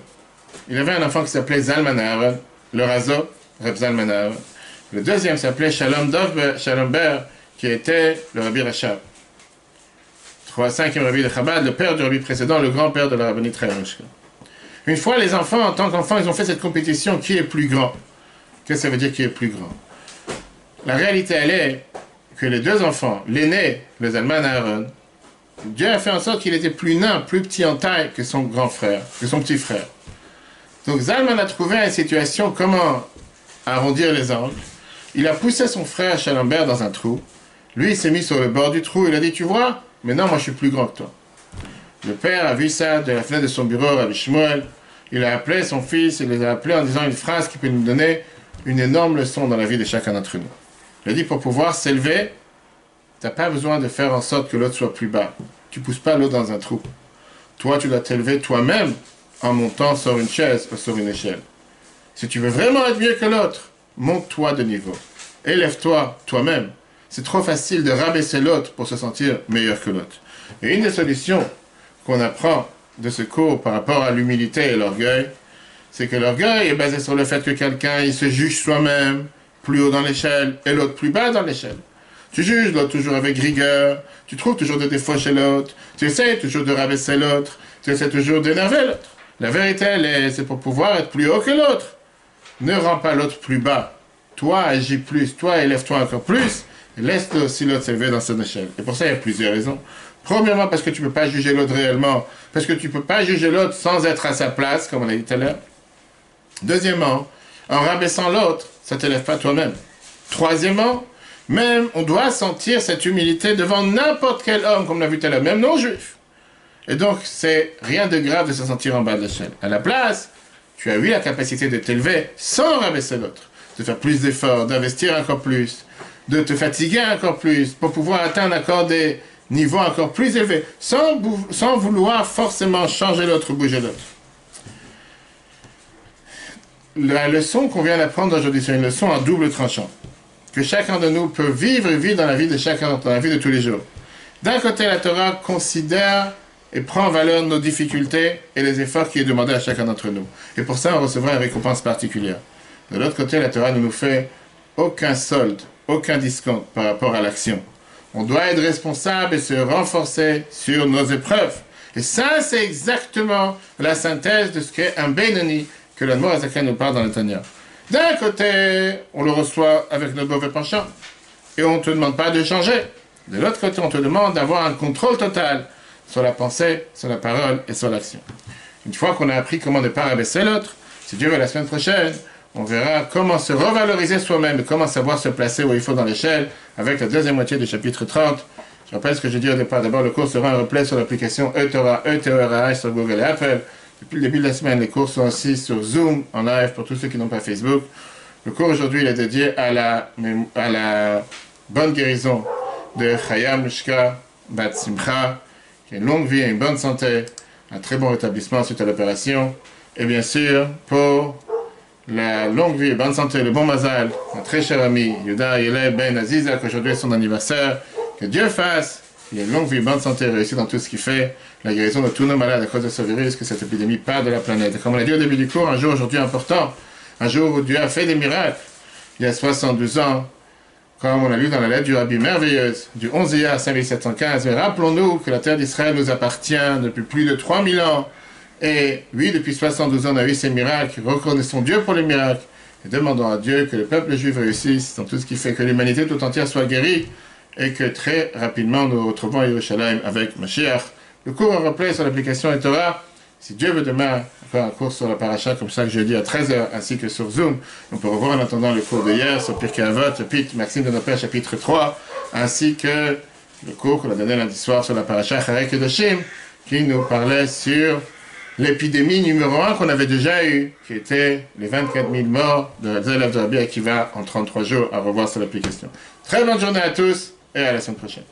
Il avait un enfant qui s'appelait Zalman Aaron, le Razo, Reb Zalman Aaron. Le deuxième s'appelait Shalom Ber, qui était le Rabbi Rachab. 5e Rabbi de Chabad, le père du Rabbi précédent, le grand-père de la Rabbinite Chayamushka. Une fois, les enfants, en tant qu'enfants, ils ont fait cette compétition qui est plus grand. Qu'est-ce que ça veut dire qui est plus grand? La réalité, elle est que les deux enfants, l'aîné, le Zalman Aaron, Dieu a fait en sorte qu'il était plus nain, plus petit en taille que son grand frère, que son petit frère. Donc Zalman a trouvé une situation comment arrondir les angles. Il a poussé son frère Shalomber dans un trou. Lui, il s'est mis sur le bord du trou. Il a dit, tu vois, maintenant, moi, je suis plus grand que toi. Le père a vu ça de la fenêtre de son bureau, Rabbi Shmuel. Il a appelé son fils, il les a appelés en disant une phrase qui peut nous donner une énorme leçon dans la vie de chacun d'entre nous. Il a dit, pour pouvoir s'élever, tu n'as pas besoin de faire en sorte que l'autre soit plus bas. Tu ne pousses pas l'autre dans un trou. Toi, tu dois t'élever toi-même en montant sur une chaise ou sur une échelle. Si tu veux vraiment être mieux que l'autre, monte-toi de niveau. Élève-toi toi-même. C'est trop facile de rabaisser l'autre pour se sentir meilleur que l'autre. Et une des solutions qu'on apprend de ce cours par rapport à l'humilité et l'orgueil, c'est que l'orgueil est basé sur le fait que quelqu'un il se juge soi-même plus haut dans l'échelle et l'autre plus bas dans l'échelle. Tu juges l'autre toujours avec rigueur, tu trouves toujours des défauts chez l'autre, tu essaies toujours de rabaisser l'autre, tu essaies toujours d'énerver l'autre. La vérité, c'est pour pouvoir être plus haut que l'autre. Ne rends pas l'autre plus bas. Toi, agis plus, toi, élève-toi encore plus, et laisse aussi l'autre s'élever dans son échelle. Et pour ça, il y a plusieurs raisons. Premièrement, parce que tu ne peux pas juger l'autre réellement, parce que tu ne peux pas juger l'autre sans être à sa place, comme on a dit tout à l'heure. Deuxièmement, en rabaissant l'autre, ça ne t'élève pas toi-même. Troisièmement, même on doit sentir cette humilité devant n'importe quel homme, comme on l'a vu tout à l'heure, même non-juif. Et donc, c'est rien de grave de se sentir en bas de l'échelle. À la place, tu as eu la capacité de t'élever sans rabaisser l'autre, de faire plus d'efforts, d'investir encore plus, de te fatiguer encore plus, pour pouvoir atteindre encore des niveaux encore plus élevés, sans vouloir forcément changer l'autre, bouger l'autre. La leçon qu'on vient d'apprendre aujourd'hui, c'est une leçon en double tranchant, que chacun de nous peut vivre et vivre dans la vie de chacun, dans la vie de tous les jours. D'un côté, la Torah considère et prend en valeur nos difficultés et les efforts qui est demandé à chacun d'entre nous. Et pour ça, on recevra une récompense particulière. De l'autre côté, la Torah ne nous fait aucun solde, aucun discount par rapport à l'action. On doit être responsable et se renforcer sur nos épreuves. Et ça, c'est exactement la synthèse de ce qu'est un Benoni que l'Admor Azaken nous parle dans le Tanya. D'un côté, on le reçoit avec nos mauvais penchants et on ne te demande pas de changer. De l'autre côté, on te demande d'avoir un contrôle total sur la pensée, sur la parole et sur l'action. Une fois qu'on a appris comment ne pas rabaisser l'autre, si Dieu veut la semaine prochaine, on verra comment se revaloriser soi-même et comment savoir se placer où il faut dans l'échelle avec la deuxième moitié du chapitre 30 Je rappelle ce que j'ai dit au départ. D'abord, le cours sera un replay sur l'application eTorah, E-T-O-R-A-H sur Google et Apple. Depuis le début de la semaine, les cours sont aussi sur Zoom, en live, pour tous ceux qui n'ont pas Facebook. Le cours aujourd'hui, il est dédié à la bonne guérison de Chaya Mishka Bat Simcha, qui a une longue vie et une bonne santé, un très bon rétablissement suite à l'opération. Et bien sûr, pour la longue vie et bonne santé, le bon mazal, un très cher ami, Yuda Yele Ben Aziza, qu'aujourd'hui est son anniversaire. Que Dieu fasse, il y a une longue vie, bonne santé, réussite dans tout ce qu'il fait, la guérison de tous nos malades à cause de ce virus, que cette épidémie part de la planète. Et comme on l'a dit au début du cours, un jour aujourd'hui important, un jour où Dieu a fait des miracles, il y a 72 ans, comme on a lu dans la lettre du Rabbi merveilleuse, du 11 Iyar 5715, mais rappelons-nous que la terre d'Israël nous appartient depuis plus de 3000 ans, et oui, depuis 72 ans, on a eu ces miracles, reconnaissons Dieu pour les miracles, et demandons à Dieu que le peuple juif réussisse dans tout ce qui fait que l'humanité tout entière soit guérie, et que très rapidement nous nous retrouvons à Yerushalayim avec Mashiach. Le cours en replay sur l'application eTorah. Si Dieu veut demain faire un cours sur la paracha comme ça que jeudi à 13h ainsi que sur Zoom, on peut revoir en attendant le cours d'hier sur Pirkei Avot, chapitre Maxime de Nopé, chapitre 3, ainsi que le cours qu'on a donné lundi soir sur la paracha Charei Kedoshim, qui nous parlait sur l'épidémie numéro 1 qu'on avait déjà eue, qui était les 24 000 morts de l'élève de Rabbi Akiva en 33 jours, à revoir sur l'application. Très bonne journée à tous et à la semaine prochaine.